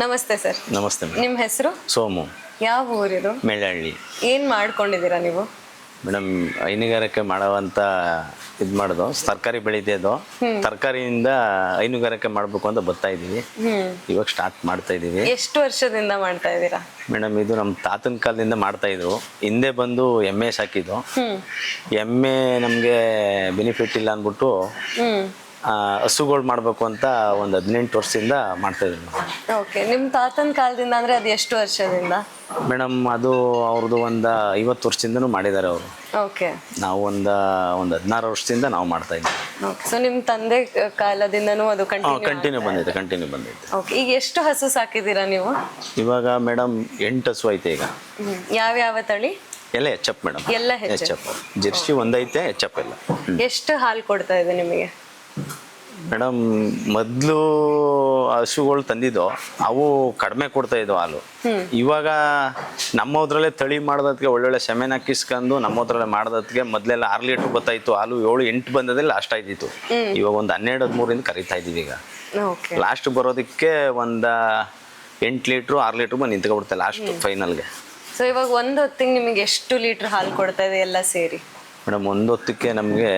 ನಮಸ್ತೆ ಸರ್. ನಮಸ್ತೆ ಮೇಡಮ್. ನಿಮ್ಮ ಹೆಸರು? ಸೋಮು. ಯಾವ ಊರಿದು? ಮೇಳಹಳ್ಳಿ. ಏನ್ ಮಾಡ್ಕೊಂಡಿದ್ದೀರಾ ನೀವು? ಮೇಡಮ್ ಹೈನುಗಾರಿಕೆ ಮಾಡೋವಂಥ ಇದು ಮಾಡೋದು ತರಕಾರಿ ಬೆಳೀತಿದ್ದು, ತರಕಾರಿಯಿಂದ ಹೈನುಗಾರಿಕೆ ಮಾಡಬೇಕು ಅಂತ ಬರ್ತಾ ಇದ್ದೀವಿ. ಇವಾಗ ಸ್ಟಾರ್ಟ್ ಮಾಡ್ತಾ ಇದ್ದೀವಿ. ಎಷ್ಟು ವರ್ಷದಿಂದ ಮಾಡ್ತಾ ಇದ್ದೀರಾ? ಮೇಡಮ್ ಇದು ನಮ್ಮ ತಾತನ ಕಾಲದಿಂದ ಮಾಡ್ತಾ ಇದ್ರು. ಹಿಂದೆ ಬಂದು ಎಮ್ಮೆ ಸಾಕಿದ್ದು. ಎಮ್ಮೆ ನಮಗೆ ಬೆನಿಫಿಟ್ ಇಲ್ಲ ಅಂದ್ಬಿಟ್ಟು ಹಸುಗಳು ಮಾಡಬೇಕು ಅಂತ ಒಂದು 18 ವರ್ಷದಿಂದ ಮಾಡ್ತಾ ಇದ್ದೀವಿ. ಓಕೆ, ನಿಮ್ಮ ತಾತನ ಕಾಲದಿಂದ ಅಂದ್ರೆ ಅದು ಎಷ್ಟು ವರ್ಷದಿಂದ? ಮೇಡಮ್ ಅದು ಅವ್ರದ್ದು ಒಂದು 50 ವರ್ಷದಿಂದನೂ ಮಾಡಿದ್ದಾರೆ ಅವರು. ಓಕೆ. ನಾವು ಒಂದು 16 ವರ್ಷದಿಂದ ನಾವು ಮಾಡ್ತಾ ಇದ್ದೀವಿ. ಓಕೆ, ಸೊ ನಿಮ್ಮ ತಂದೆ ಕಾಲದಿಂದನೂ ಅದು ಕಂಟಿನ್ಯೂ ಬಂದೈತೆ. ಓಕೆ, ಈಗ ಎಷ್ಟು ಹಸು ಸಾಕಿದ್ದೀರಾ ನೀವು? ಇವಾಗ ಮೇಡಮ್ 8 ಹಸು ಐತೆ ಈಗ. ಯಾವ ತಳಿ? ಎಲ್ಲ ಎಚ್.ಎಫ್ ಮೇಡಮ್. ಎಲ್ಲ ಎಚ್.ಎಫ್. ಜೆರ್ಸಿ ಒಂದೈತೆ, ಎಚ್.ಎಫ್ ಎಲ್ಲ. ಎಷ್ಟು ಹಾಲು ಕೊಡ್ತಾ ಇದೆ ನಿಮಗೆ? ಮೇಡಮ್ ಮೊದಲು ಹಸುಗಳು ತಂದಿದ್ದು ಅವು ಕಡಿಮೆ ಕೊಡ್ತಾ ಇದ್ವು ಹಾಲು. ಇವಾಗ ನಮ್ಮದ್ರಲ್ಲೇ ತಳಿ ಮಾಡೋದಕ್ಕೆ ಒಳ್ಳೊಳ್ಳೆ ಸೆಮೆನ್ ಹಾಕಿಸ್ಕೊಂಡು ನಮ್ಮದ್ರಲ್ಲೇ ಮಾಡೋದಕ್ಕೆ ಮೊದಲೆಲ್ಲ 6 ಲೀಟ್ರ್ ಬರ್ತಾಯಿತ್ತು ಹಾಲು. 7-8 ಬಂದದೇ ಲಾಸ್ಟ್ ಆಯ್ತಿತ್ತು. ಇವಾಗ ಒಂದು 12-13 ಕರಿತಾ ಇದ್ದೀವಿ ಈಗ. ಲಾಸ್ಟ್ ಬರೋದಕ್ಕೆ ಒಂದು 8 ಲೀಟ್ರು 6 ಲೀಟ್ರ್ ಬಂದು ನಿಂತ್ಕೊಬಿಡ್ತೆ ಲಾಸ್ಟ್ ಫೈನಲ್ಗೆ. ಸೊ ಇವಾಗ ಒಂದು ಹೊತ್ತಿಗೆ ನಿಮಗೆ ಎಷ್ಟು ಲೀಟ್ರ್ ಹಾಲು ಕೊಡ್ತಾ ಇದೆ ಎಲ್ಲ ಸೇರಿ? ಮೇಡಮ್ ಒಂದು ಹೊತ್ತಿಗೆ ನಮಗೆ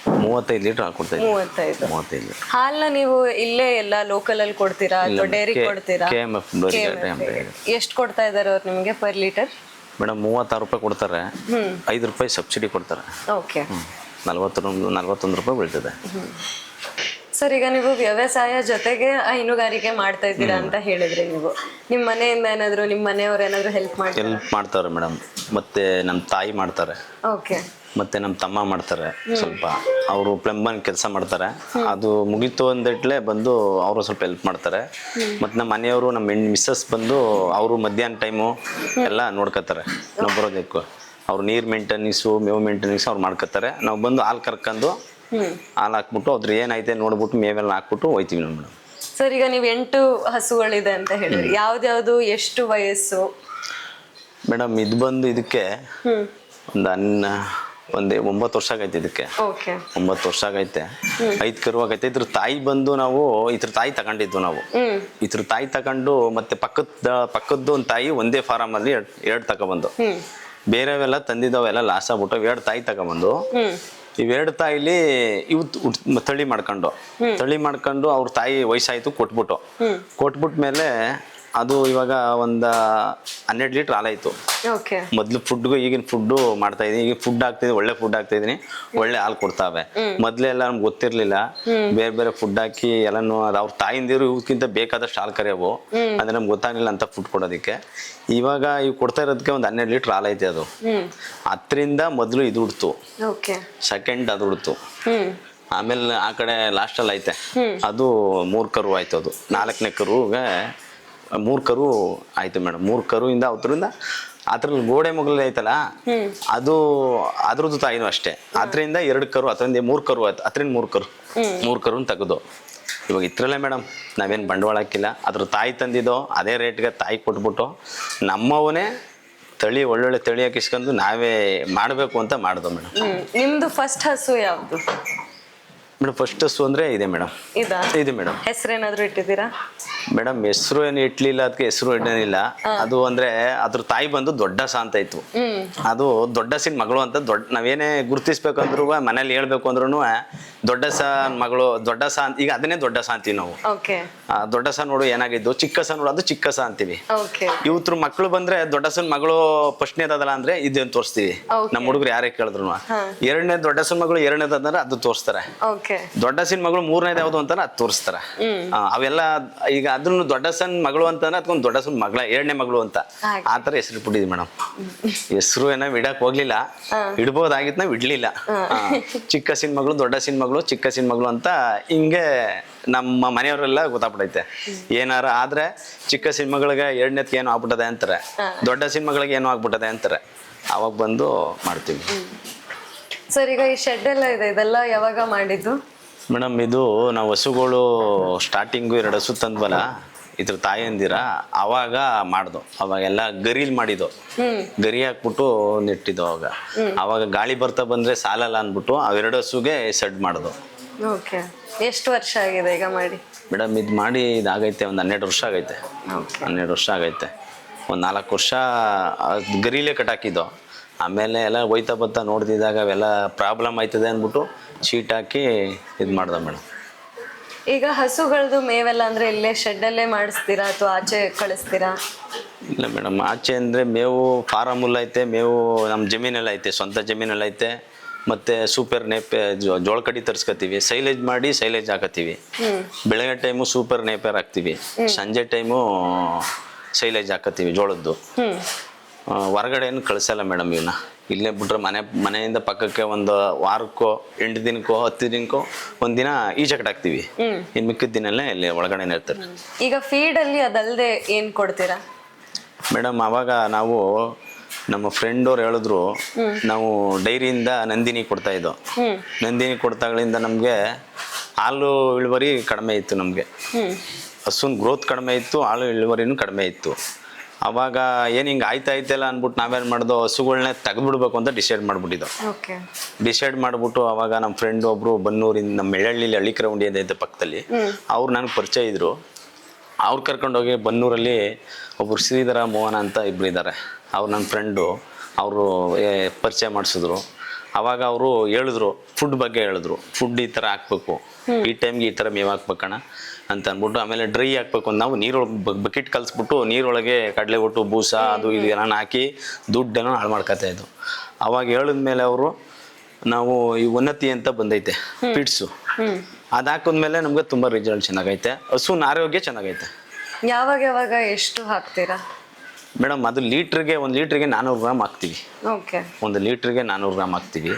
35 ಲೀಟರ್ ಹಾಲು ಕೊಡ್ತಾ ಇದ್ದೀವಿ. 35 ಲೀಟರ್ ಹಾಲನ್ನ ನೀವು ಇಲ್ಲೇ ಎಲ್ಲ ಲೋಕಲ್ ಅಲ್ಲಿ ಕೊಡ್ತೀರಾ ಅಥವಾ ಡೈರಿ ಕೊಡ್ತೀರಾ? ಎಷ್ಟು ಕೊಡ್ತಾ ಇದ್ದಾರೆ ಅವ್ರು ನಿಮಗೆ ಪರ್ ಲೀಟರ್? ಮೇಡಮ್ 36 ರೂಪಾಯಿ ಕೊಡ್ತಾರೆ. 5 ರೂಪಾಯಿ ಸಬ್ಸಿಡಿ ಕೊಡ್ತಾರೆ. ಓಕೆ. 41 ರೂಪಾಯಿ ಬೀಳ್ತದೆ. ಸರ್, ಈಗ ನೀವು ವ್ಯವಸಾಯ ಜೊತೆಗೆ ಹೈನುಗಾರಿಕೆ ಮಾಡ್ತಾ ಇದ್ದೀರಾ ಅಂತ ಹೇಳಿದ್ರಿ. ನೀವು ನಿಮ್ಮ ಮನೆಯಿಂದ ಏನಾದ್ರು ನಿಮ್ಮ ಮನೆಯವ್ರು ಏನಾದ್ರು ಹೆಲ್ಪ್ ಮಾಡ್ತಾರೆ ಮೇಡಮ್. ಮತ್ತೆ ನಮ್ಮ ತಾಯಿ ಮಾಡ್ತಾರೆ. ಓಕೆ. ಮತ್ತೆ ನಮ್ಮ ತಮ್ಮ ಮಾಡ್ತಾರೆ. ಸ್ವಲ್ಪ ಅವರು ಪ್ಲಂಬರ್ ಕೆಲಸ ಮಾಡ್ತಾರೆ. ಅದು ಮುಗೀತು ಅಂದಿಟ್ಲೆ ಬಂದು ಅವರು ಸ್ವಲ್ಪ ಹೆಲ್ಪ್ ಮಾಡ್ತಾರೆ. ಮತ್ತು ನಮ್ಮ ಮನೆಯವರು ನಮ್ಮ ಮಿಸ್ಸಸ್ ಬಂದು ಅವರು ಮಧ್ಯಾಹ್ನ ಟೈಮು ಎಲ್ಲ ನೋಡ್ಕೋತಾರೆ. ನಾವು ಬರೋದಕ್ಕೂ ಅವ್ರು ನೀರು ಮೇಂಟೆನೆನ್ಸು ಮೇವು ಮೇಂಟೆನೆನ್ಸ್ ಅವ್ರು ಮಾಡ್ಕೋತಾರೆ. ನಾವು ಬಂದು ಹಾಲು ಕರ್ಕೊಂಡು ಹಾಲು ಹಾಕ್ಬಿಟ್ಟು ಅದ್ರ ಏನೈತೆ ನೋಡ್ಬಿಟ್ಟು ಮೇವೆಲ್ಲ ಹಾಕ್ಬಿಟ್ಟು ಹೋಯ್ತೀವಿ ನಾವು ಮೇಡಮ್. ಸರ್, ಈಗ ನೀವು 8 ಹಸುಗಳಿದೆ ಅಂತ ಹೇಳಿದ್ರಿ. ಯಾವ್ದ್ಯಾವ್ದು ಎಷ್ಟು ವಯಸ್ಸು? ಮೇಡಮ್ ಇದು ಬಂದು ಇದಕ್ಕೆ ಒಂದು 9 ವರ್ಷ ಆಗೈತೆ ಇದಕ್ಕೆ. 9 ವರ್ಷ ಆಗೈತೆ. 5 ಕರು ಆಗೈತೆ. ಇದ್ರ ತಾಯಿ ಬಂದು ನಾವು ಇದ್ರ ತಾಯಿ ತಗೊಂಡಿದ್ದು ನಾವು. ಇದ್ರ ತಾಯಿ ತಗೊಂಡು ಮತ್ತೆ ಪಕ್ಕದ್ದು ಒಂದು ತಾಯಿ ಒಂದೇ ಫಾರಮ್ ಅಲ್ಲಿ 2 ತಗೊಬಂದು, ಬೇರೆವೆಲ್ಲ ತಂದಿದ್ದವೆಲ್ಲ ಲಾಸ್ ಆಗ್ಬಿಟ್ಟು 2 ತಾಯಿ ತಗೊಬಂದು ಇವೆರಡು ತಾಯಿಲಿ ಇವು ತಳಿ ಮಾಡ್ಕೊಂಡು ಅವ್ರ ತಾಯಿ ವಯಸ್ಸಾಯ್ತು ಕೊಟ್ಬಿಟ್ಮೇಲೆ ಅದು ಇವಾಗ ಒಂದು 12 ಲೀಟರ್ ಹಾಲಾಯ್ತು. ಮೊದ್ಲು ಫುಡ್ಗೂ ಈಗಿನ ಫುಡ್ಡು ಮಾಡ್ತಾ ಇದೀನಿ. ಈಗ ಫುಡ್ ಹಾಕ್ತಿದ್ದೀನಿ, ಒಳ್ಳೆ ಫುಡ್ ಹಾಕ್ತಾ ಇದೀನಿ, ಒಳ್ಳೆ ಹಾಲು ಕೊಡ್ತಾವೆ. ಮೊದ್ಲೆಲ್ಲ ನಮ್ಗೆ ಗೊತ್ತಿರ್ಲಿಲ್ಲ. ಬೇರೆ ಫುಡ್ ಹಾಕಿ ಎಲ್ಲಾನು ಅವ್ರ ತಾಯಿಂದಿರು ಇವಕ್ಕಿಂತ ಬೇಕಾದಷ್ಟು ಹಾಲು ಕರೆಯವು. ಅಂದ್ರೆ ನಮ್ಗೆ ಗೊತ್ತಾಗ್ಲಿಲ್ಲ ಅಂತ ಫುಡ್ ಕೊಡೋದಕ್ಕೆ. ಇವಾಗ ಇವ್ ಕೊಡ್ತಾ ಇರೋದಕ್ಕೆ ಒಂದು 12 ಲೀಟರ್ ಹಾಲೈತೆ. ಅದು 10ರಿಂದ ಮೊದಲು ಇದು ಉಡ್ತು, ಸೆಕೆಂಡ್ ಅದು ಉಡ್ತು. ಆಮೇಲೆ ಆ ಕಡೆ ಲಾಸ್ಟಲ್ಲಿ ಐತೆ ಅದು 3 ಕರು ಆಯ್ತು. ಅದು 4ನೇ ಕರುಗೆ 3 ಕರು ಆಯ್ತು ಮೇಡಮ್. 3 ಕರುಯಿಂದ ಅವತ್ತರಿಂದ ಅದ್ರಲ್ಲಿ ಗೋಡೆ ಮಗಲ್ ಐತಲ್ಲ ಅದು ಅದ್ರದ್ದು ತಾಯಿನೂ ಅಷ್ಟೇ. ಅದರಿಂದ 2 ಕರು, ಅದರಿಂದ 3 ಕರು ಆಯ್ತು. ಅದರಿಂದ 3 ಕರುನ ತೆಗೆದು ಇವಾಗ ಇತ್ರಲ್ಲೇ ಮೇಡಮ್. ನಾವೇನು ಬಂಡವಾಳ ಹಾಕಿಲ್ಲ. ಅದ್ರ ತಾಯಿ ತಂದಿದ್ದೋ ಅದೇ ರೇಟ್ಗೆ ತಾಯಿ ಕೊಟ್ಬಿಟ್ಟು ನಮ್ಮವನೇ ತಳಿ ಒಳ್ಳೊಳ್ಳೆ ತಳಿ ಹಾಕಿಸ್ಕೊಂಡು ನಾವೇ ಮಾಡಬೇಕು ಅಂತ ಮಾಡ್ದೋ ಮೇಡಮ್. ನಿಮ್ದು ಫಸ್ಟ್ ಹಸು ಯಾವುದು ಮೇಡಮ್? ಫಸ್ಟ್ ಹಸು ಅಂದ್ರೆ ಇದೆ ಮೇಡಮ್. ಇದೆ ಮೇಡಮ್. ಹೆಸರೇನಾದ್ರು ಇಟ್ಟಿದ್ದೀರಾ? ಮೇಡಮ್ ಹೆಸರು ಏನು ಇಟ್ಲಿಲ್ಲ, ಅದಕ್ಕೆ ಹೆಸರು ಇಡಲಿಲ್ಲ. ಅದು ಅಂದ್ರೆ ಅದ್ರ ತಾಯಿ ಬಂದು ದೊಡ್ಡಸ ಅಂತ ಇತ್ತು. ಅದು ದೊಡ್ಡಸಿನ ಮಗಳು ಅಂತ ನಾವೇನೇ ಗುರುತಿಸ್ಬೇಕಂದ್ರು ಮನೇಲಿ ಹೇಳ್ಬೇಕು ಅಂದ್ರೂ ದೊಡ್ಡಸ ಮಗಳು ದೊಡ್ಡಸ ಅಂತ. ಈಗ ಅದನ್ನೇ ದೊಡ್ಡಸ ಅಂತೀವಿ ನಾವು. ದೊಡ್ಡಸ ನೋಡು ಏನಾಗಿದ್ದು, ಚಿಕ್ಕಸ ನೋಡು ಅದು ಚಿಕ್ಕಸ ಅಂತೀವಿ. ಇವತ್ರ ಮಕ್ಳು ಬಂದ್ರೆ ದೊಡ್ಡಸನ ಮಗಳು ಫಸ್ಟ್ನೇದಲ್ಲ ಅಂದ್ರೆ ಇದೇನು ತೋರಿಸ್ತೀವಿ. ನಮ್ಮ ಹುಡುಗರು ಯಾರೇ ಕೇಳಿದ್ರು ಎರಡನೇ ದೊಡ್ಡಸನ ಮಗಳು ಎರಡನೇದಂದ್ರೆ ಅದು ತೋರಿಸ್ತಾರೆ. ದೊಡ್ಡಸಿನ ಮಗಳು 3ನೇದು ಯಾವ್ದು ಅಂತಾನೆ ಅದು ತೋರಿಸ್ತಾರೆ. ಅವೆಲ್ಲ ಈಗ ಅದನ್ನು ದೊಡ್ಡಸನ್ ಮಗಳು ಅಂತಾನೆ ಅದಕ್ಕೊಂದು ದೊಡ್ಡಸನ್ ಮಗಳ 2ನೇ ಮಗಳು ಅಂತ ಆತರ ಹೆಸರು ಇಟ್ಬಿಟ್ಟಿದ್ವಿ ಮೇಡಮ್. ಹೆಸರು ಏನೋ ಇಡಕ್ ಹೋಗ್ಲಿಲ್ಲ, ಇಡ್ಬೋದಾಗಿತ್ತು, ನಾವ್ ಇಡ್ಲಿಲ್ಲ. ಚಿಕ್ಕಸಿನ ಮಗಳು, ದೊಡ್ಡಸಿನ ಮಗಳು, ಚಿಕ್ಕಸಿನ ಮಗಳು ಅಂತ ಹಿಂಗೆ ನಮ್ಮ ಮನೆಯವರೆಲ್ಲ ಗೊತ್ತಾಗ್ಬಿಟ್ಟೈತೆ. ಏನಾರ ಆದ್ರೆ ಚಿಕ್ಕಸಿನ ಮಗಳಿಗೆ 2ನೇದಕ್ಕೆ ಏನೋ ಆಗ್ಬಿಟ್ಟದೆ ಅಂತಾರೆ, ದೊಡ್ಡಸಿನ ಮಗಳಿಗೆ ಏನೋ ಆಗ್ಬಿಟ್ಟದೆ ಅಂತಾರೆ. ಅವಾಗ ಬಂದು ಮಾಡ್ತೀವಿ. ಸರ್, ಈಗ ಈ ಶೆಡ್ ಎಲ್ಲ ಇದೆ, ಇದೆಲ್ಲ ಯಾವಾಗ ಮಾಡಿದ್ದು ಮೇಡಮ್? ಇದು ನಾವು ಹಸುಗಳು ಸ್ಟಾರ್ಟಿಂಗು 2 ಹಸು ತಂದ್ವಲ್ಲ ಇದ್ರ ತಾಯಂದಿರ, ಅವಾಗ ಮಾಡ್ದು. ಅವಾಗೆಲ್ಲ ಗರಿಲ್ ಮಾಡಿದ್ದು, ಗರಿ ಹಾಕ್ಬಿಟ್ಟು ನೆಟ್ಟಿದ್ದು. ಅವಾಗ ಗಾಳಿ ಬರ್ತಾ ಬಂದ್ರೆ ಸಾಲಲ್ಲ ಅಂದ್ಬಿಟ್ಟು ಅವೆರಡು ಹಸುಗೆ ಸೆಡ್ ಮಾಡ್ದು. ಎಷ್ಟು ವರ್ಷ ಆಗಿದೆ ಈಗ ಮಾಡಿ? ಮೇಡಮ್ ಇದು ಮಾಡಿ ಇದಾಗೈತೆ ಒಂದು 12 ವರ್ಷ ಆಗೈತೆ. 12 ವರ್ಷ ಆಗೈತೆ. ಒಂದು 4 ವರ್ಷ ಗರಿಲೇ ಕಟ್ಟಾಕಿದ್ದು. ಆಮೇಲೆ ಎಲ್ಲ ಹೋಯ್ತಾ ಬರ್ತಾ ನೋಡ್ತಿದ್ದಾಗ ಅವೆಲ್ಲ ಪ್ರಾಬ್ಲಮ್ ಆಯ್ತದೆ ಅಂದ್ಬಿಟ್ಟು ಶೀಟ್ ಹಾಕಿ ಇದು ಮಾಡ್ದೆ ಮೇಡಮ್. ಈಗ ಹಸುಗಳದ್ದು ಮೇವೆಲ್ಲ ಅಂದ್ರೆ ಇಲ್ಲೇ ಶೆಡ್ಡಲ್ಲೇ ಮಾಡಿಸ್ತೀರಾ ಅಥವಾ ಆಚೆ ಕಳಿಸ್ತೀರಾ? ಇಲ್ಲ ಮೇಡಮ್, ಆಚೆ ಅಂದರೆ ಮೇವು ಫಾರಮುಲ್ಲ ಐತೆ, ಮೇವು ನಮ್ಮ ಜಮೀನೆಲ್ಲ ಐತೆ, ಸ್ವಂತ ಜಮೀನೆಲ್ಲ ಐತೆ. ಮತ್ತು ಸೂಪರ್ ನೇಪೆ ಜೋಳ ಕಡ್ಡಿ ತರಿಸ್ಕೊತೀವಿ, ಸೈಲೇಜ್ ಮಾಡಿ ಸೈಲೇಜ್ ಹಾಕತ್ತೀವಿ. ಬೆಳಗ್ಗೆ ಟೈಮು ಸೂಪರ್ ನೇಪೇರ್ ಹಾಕ್ತೀವಿ, ಸಂಜೆ ಟೈಮು ಸೈಲೇಜ್ ಹಾಕತ್ತೀವಿ ಜೋಳದ್ದು. ಹೊರಗಡೆ ಏನು ಕಳಿಸಲ್ಲ ಮೇಡಮ್ ಇವನ್ನ. ಇಲ್ಲೇ ಬಿಟ್ರೆ ಮನೆಯಿಂದ ಪಕ್ಕಕ್ಕೆ ಒಂದು ವಾರಕ್ಕೋ 8 ದಿನಕ್ಕೋ 10 ದಿನಕ್ಕೋ ಒಂದಿನ ಈಜಕಟ್ ಹಾಕ್ತೀವಿ. ಇನ್ನು ಮಿಕ್ಕಿದ ದಿನಲ್ಲೇ ಇಲ್ಲಿ ಒಳಗಡೆನೇ ಇರ್ತಾರೆ. ಈಗ ಫೀಡಲ್ಲಿ ಅದಲ್ಲದೆ ಏನು ಕೊಡ್ತೀರಾ ಮೇಡಮ್? ಆವಾಗ ನಾವು ನಮ್ಮ ಫ್ರೆಂಡ್ ಅವ್ರು ಹೇಳಿದ್ರು, ನಾವು ಡೈರಿಯಿಂದ ನಂದಿನಿ ಕೊಡ್ತಾ ಇದ್ದೋ. ನಂದಿನಿ ಕೊಡ್ತಾಗಳಿಂದ ನಮಗೆ ಹಾಲು ಇಳುವರಿ ಕಡಿಮೆ ಇತ್ತು. ನಮಗೆ ಹಸುನ್ ಗ್ರೋತ್ ಕಡಿಮೆ ಇತ್ತು, ಹಾಲು ಇಳುವರಿನೂ ಕಡಿಮೆ ಇತ್ತು. ಅವಾಗ ಏನು ಹಿಂಗೆ ಆಯ್ತಾಯ್ತಲ್ಲ ಅಂದ್ಬಿಟ್ಟು ನಾವೇನು ಮಾಡ್ದೋ, ಹಸುಗಳನ್ನೇ ತೆಗೆದ್ಬಿಡ್ಬೇಕು ಅಂತ ಡಿಸೈಡ್ ಮಾಡಿಬಿಟ್ಟಿದ್ದೋ. ಡಿಸೈಡ್ ಮಾಡಿಬಿಟ್ಟು ಅವಾಗ ನಮ್ಮ ಫ್ರೆಂಡ್ ಒಬ್ಬರು ಬನ್ನೂರಿಂದ, ನಮ್ಮ ಎಳ್ಳಳ್ಳಿಲಿ ಹಳ್ಳಿಕರ ಉಂಡಿ ಐತೆ ಪಕ್ಕದಲ್ಲಿ, ಅವ್ರು ನನಗೆ ಪರಿಚಯ ಇದ್ದರು. ಅವ್ರು ಕರ್ಕೊಂಡೋಗಿ ಬನ್ನೂರಲ್ಲಿ ಒಬ್ಬರು ಶ್ರೀಧರ ಮೋಹನ ಅಂತ ಇಬ್ಬರು ಇದ್ದಾರೆ, ಅವ್ರು ನನ್ನ ಫ್ರೆಂಡು. ಅವರು ಪರಿಚಯ ಮಾಡಿಸಿದ್ರು. ಆವಾಗ ಅವರು ಹೇಳಿದ್ರು, ಫುಡ್ ಬಗ್ಗೆ ಹೇಳಿದ್ರು, ಫುಡ್ ಈ ಥರ ಹಾಕ್ಬೇಕು, ಈ ಟೈಮ್ಗೆ ಈ ಥರ ಮೇವು ಹಾಕ್ಬೇಕಣ್ಣ ಅಂತ ಅಂದ್ಬಿಟ್ಟು. ಆಮೇಲೆ ಡ್ರೈ ಹಾಕ್ಬೇಕು, ನಾವು ನೀರೊಳಗೆ ಬಕೆಟ್ ಕಲಿಸ್ಬಿಟ್ಟು ನೀರೊಳಗೆ ಕಡಲೆ ಒಟ್ಟು ಬೂಸ ಅದು ಇದು ನಾನು ಹಾಕಿ ದುಡ್ಡನ್ನು ಹಾಳು ಮಾಡ್ಕೊತಾಯಿದ್ದು. ಅವಾಗ ಹೇಳಿದ್ಮೇಲೆ ಅವರು, ನಾವು ಈ ಉನ್ನತಿ ಅಂತ ಬಂದೈತೆ ಪಿಡ್ಸು, ಅದು ಹಾಕಿದ್ಮೇಲೆ ನಮ್ಗೆ ತುಂಬ ರಿಸಲ್ಟ್ ಚೆನ್ನಾಗೈತೆ, ಹಸುನ ಆರೋಗ್ಯ ಚೆನ್ನಾಗೈತೆ. ಯಾವಾಗ ಯಾವಾಗ ಎಷ್ಟು ಹಾಕ್ತೀರಾ ಮೇಡಮ್? ಅದು ಲೀಟ್ರಿಗೆ 1 ಲೀಟ್ರಿಗೆ 400 ಗ್ರಾಮ್ ಹಾಕ್ತೀವಿ. 1 ಲೀಟ್ರಿಗೆ 400 ಗ್ರಾಮ್ ಹಾಕ್ತೀವಿ.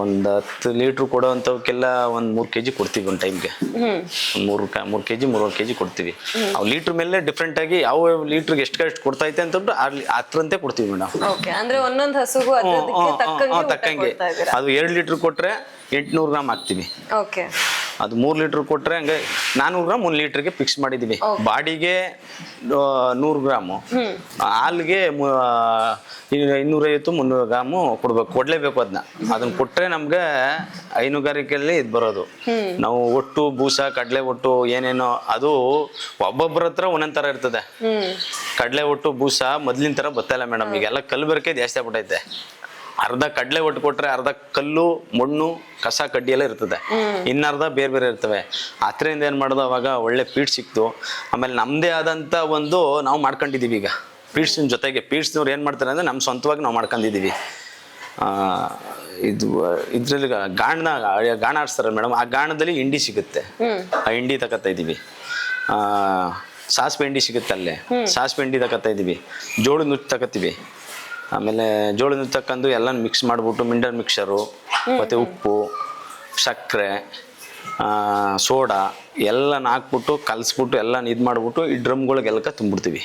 ಒಂದು 10 ಲೀಟ್ರ್ ಕೊಡೋವಂಥವಕ್ಕೆಲ್ಲ ಒಂದು 3 kg ಕೊಡ್ತೀವಿ ಒಂದು ಟೈಮ್ಗೆ. 3 kg 3 kg ಕೊಡ್ತೀವಿ. ಅವು ಲೀಟ್ರ್ ಮೇಲೆ ಡಿಫ್ರೆಂಟ್ ಆಗಿ ಯಾವ ಲೀಟ್ರಿಗೆ ಎಷ್ಟು ಕೊಡ್ತೈತೆ ಅಂತಂದ್ರೆ ಅದ್ರಂತೆ ಕೊಡ್ತೀವಿ ಮೇಡಮ್. ಅಂದ್ರೆ ಒಂದೊಂದು ಹಸುಗೂ ತಕ್ಕಂಗೆ. ಅದು 2 ಲೀಟ್ರ್ ಕೊಟ್ರೆ 800 ಗ್ರಾಮ್ ಹಾಕ್ತೀವಿ. ಅದು 3 ಲೀಟ್ರ್ ಕೊಟ್ರೆ ಹಂಗೆ 400 ಗ್ರಾಮ್ 1 ಲೀಟ್ರಿಗೆ ಫಿಕ್ಸ್ ಮಾಡಿದೀವಿ. ಬಾಡಿಗೆ 100 ಗ್ರಾಮು, ಹಾಲಿಗೆ 250-300 ಗ್ರಾಮು ಕೊಡಲೇಬೇಕು. ಅದನ್ನ ಕೊಟ್ಟರೆ ನಮ್ಗೆ ಹೈನುಗಾರಿಕೆಯಲ್ಲಿ ಇದು ಬರೋದು. ನಾವು ಒಟ್ಟು ಬೂಸ ಕಡಲೆ ಒಟ್ಟು ಏನೇನೋ ಅದು ಒಬ್ಬೊಬ್ಬರ ಹತ್ರ ಒಂದೊಂದ್ ಥರ ಇರ್ತದೆ. ಕಡಲೆ ಒಟ್ಟು ಬೂಸ ಮೊದ್ಲಿನ ಥರ ಗೊತ್ತಿಲ್ಲ ಮೇಡಮ್, ಈಗೆಲ್ಲ ಕಲ್ಬೆರಕೆ ಜಾಸ್ತಿ ಆಗ್ಬಿಟ್ಟೈತೆ. ಅರ್ಧ ಕಡಲೆ ಒಟ್ಟು ಕೊಟ್ರೆ ಅರ್ಧ ಕಲ್ಲು ಮಣ್ಣು ಕಸ ಕಡ್ಡಿ ಎಲ್ಲ ಇರ್ತದೆ, ಇನ್ನರ್ಧ ಬೇರೆ ಬೇರೆ ಇರ್ತವೆ. ಅದರಿಂದ ಏನು ಮಾಡೋದು, ಅವಾಗ ಒಳ್ಳೆ ಪೀಡ್ ಸಿಕ್ತು. ಆಮೇಲೆ ನಮ್ಮದೇ ಆದಂಥ ಒಂದು ನಾವು ಮಾಡ್ಕೊಂಡಿದ್ದೀವಿ. ಈಗ ಪೀಡ್ಸಿನ ಜೊತೆಗೆ ಪೀಡ್ಸ್ನವ್ರು ಏನು ಮಾಡ್ತಾರೆ ಅಂದರೆ ನಮ್ಮ ಸ್ವಂತವಾಗಿ ನಾವು ಮಾಡ್ಕೊಂಡಿದ್ದೀವಿ. ಇದರಲ್ಲಿ ಗಾಣ ಆಡಿಸ್ತಾರೆ ಮೇಡಮ್, ಆ ಗಾಣದಲ್ಲಿ ಹಿಂಡಿ ಸಿಗುತ್ತೆ, ಆ ಹಿಂಡಿ ತಗೋತಾ ಇದ್ದೀವಿ. ಸಾಸಿವೆ ಹಿಂಡಿ ಸಿಗುತ್ತೆ, ಅಲ್ಲೇ ಸಾಸಿವೆ ಹಿಂಡಿ ತಗೋತಾ ಇದ್ದೀವಿ. ಜೋಳದ ನುಚ್ಚು ತಗೋತೀವಿ. ಆಮೇಲೆ ಜೋಳದ ನುಚ್ಚು ತಕ್ಕಂಡು ಎಲ್ಲ ಮಿಕ್ಸ್ ಮಾಡಿಬಿಟ್ಟು ಮಿಂಡರ್ ಮಿಕ್ಸರು ಮತ್ತು ಉಪ್ಪು ಸಕ್ಕರೆ ಸೋಡಾ ಎಲ್ಲ ಹಾಕ್ಬಿಟ್ಟು ಕಲಿಸ್ಬಿಟ್ಟು ಎಲ್ಲ ಇದು ಮಾಡಿಬಿಟ್ಟು ಈ ಡ್ರಮ್ಗಳಿಗೆಲ್ಲ ತುಂಬಿಡ್ತೀವಿ.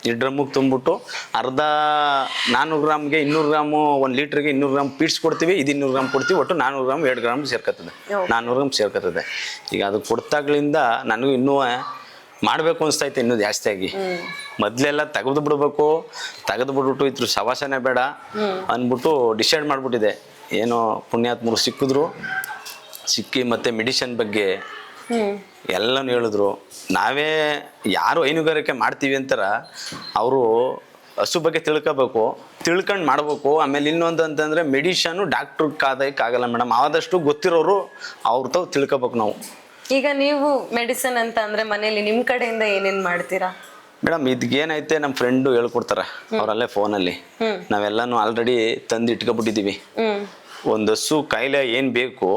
ಈ ಡ್ರಮ್ಮಿಗೆ ತುಂಬಿಬಿಟ್ಟು ಅರ್ಧ 400 ಗ್ರಾಮ್ಗೆ 200 ಗ್ರಾಮು 1 ಲೀಟ್ರಿಗೆ 200 ಗ್ರಾಮ್ ಪೀಡ್ಸ್ ಕೊಡ್ತೀವಿ. ಇದು 200 ಗ್ರಾಮ್ ಕೊಡ್ತೀವಿ. ಒಟ್ಟು 400 ಗ್ರಾಮ್ 2 ಗ್ರಾಮ್ ಸೇರ್ಕತ್ತದೆ, 400 ಗ್ರಾಮ್ ಸೇರ್ಕತ್ತದೆ. ಈಗ ಅದು ಕೊಡ್ತಾಗ್ಲಿಂದ ನನಗೂ ಇನ್ನೂ ಮಾಡಬೇಕು ಅನಿಸ್ತೈತೆ ಇನ್ನೂ ಜಾಸ್ತಿಯಾಗಿ. ಮೊದಲೆಲ್ಲ ತೆಗೆದು ಬಿಡ್ಬಿಟ್ಟು ಇದ್ರ ಸವಾಸನೆ ಬೇಡ ಅಂದ್ಬಿಟ್ಟು ಡಿಸೈಡ್ ಮಾಡಿಬಿಟ್ಟಿದೆ. ಏನೋ ಪುಣ್ಯಾತ್ಮರು ಸಿಕ್ಕಿ ಮತ್ತು ಮೆಡಿಸಿನ್ ಬಗ್ಗೆ ಎಲ್ಲನೂ ಹೇಳಿದ್ರು. ನಾವೇ ಯಾರು ಹೈನುಗಾರಿಕೆ ಮಾಡ್ತೀವಿ ಅಂತಾರ ಅವರು ಹಸು ಬಗ್ಗೆ ತಿಳ್ಕೊಂಡು ಮಾಡ್ಬೇಕು. ಆಮೇಲೆ ಇನ್ನೊಂದು ಅಂತಂದರೆ ಮೆಡಿಷನ್ನು ಡಾಕ್ಟ್ರ್ ಕಾದಕ್ಕಾಗಲ್ಲ ಮೇಡಮ್, ಆದಷ್ಟು ಗೊತ್ತಿರೋರು ಅವ್ರ ತಾವು ತಿಳ್ಕೊಬೇಕು ನಾವು. ಈಗ ನೀವು ಮೆಡಿಸಿನ್ ಅಂತ ಅಂದ್ರೆ ಮನೇಲಿ ನಿಮ್ಮ ಕಡೆಯಿಂದ ಏನೇನು ಮಾಡ್ತೀರಾ ಮೇಡಮ್? ಇದಕ್ಕೇನೈತೆ ನಮ್ಮ ಫ್ರೆಂಡು ಹೇಳ್ಕೊಡ್ತಾರೆ ಅವರಲ್ಲೇ ಫೋನಲ್ಲಿ. ನಾವೆಲ್ಲನೂ ಆಲ್ರೆಡಿ ತಂದು ಇಟ್ಕೊಬಿಟ್ಟಿದ್ದೀವಿ. ಒಂದು ಹಸು ಕಾಯಿಲೆ ಏನು ಬೇಕು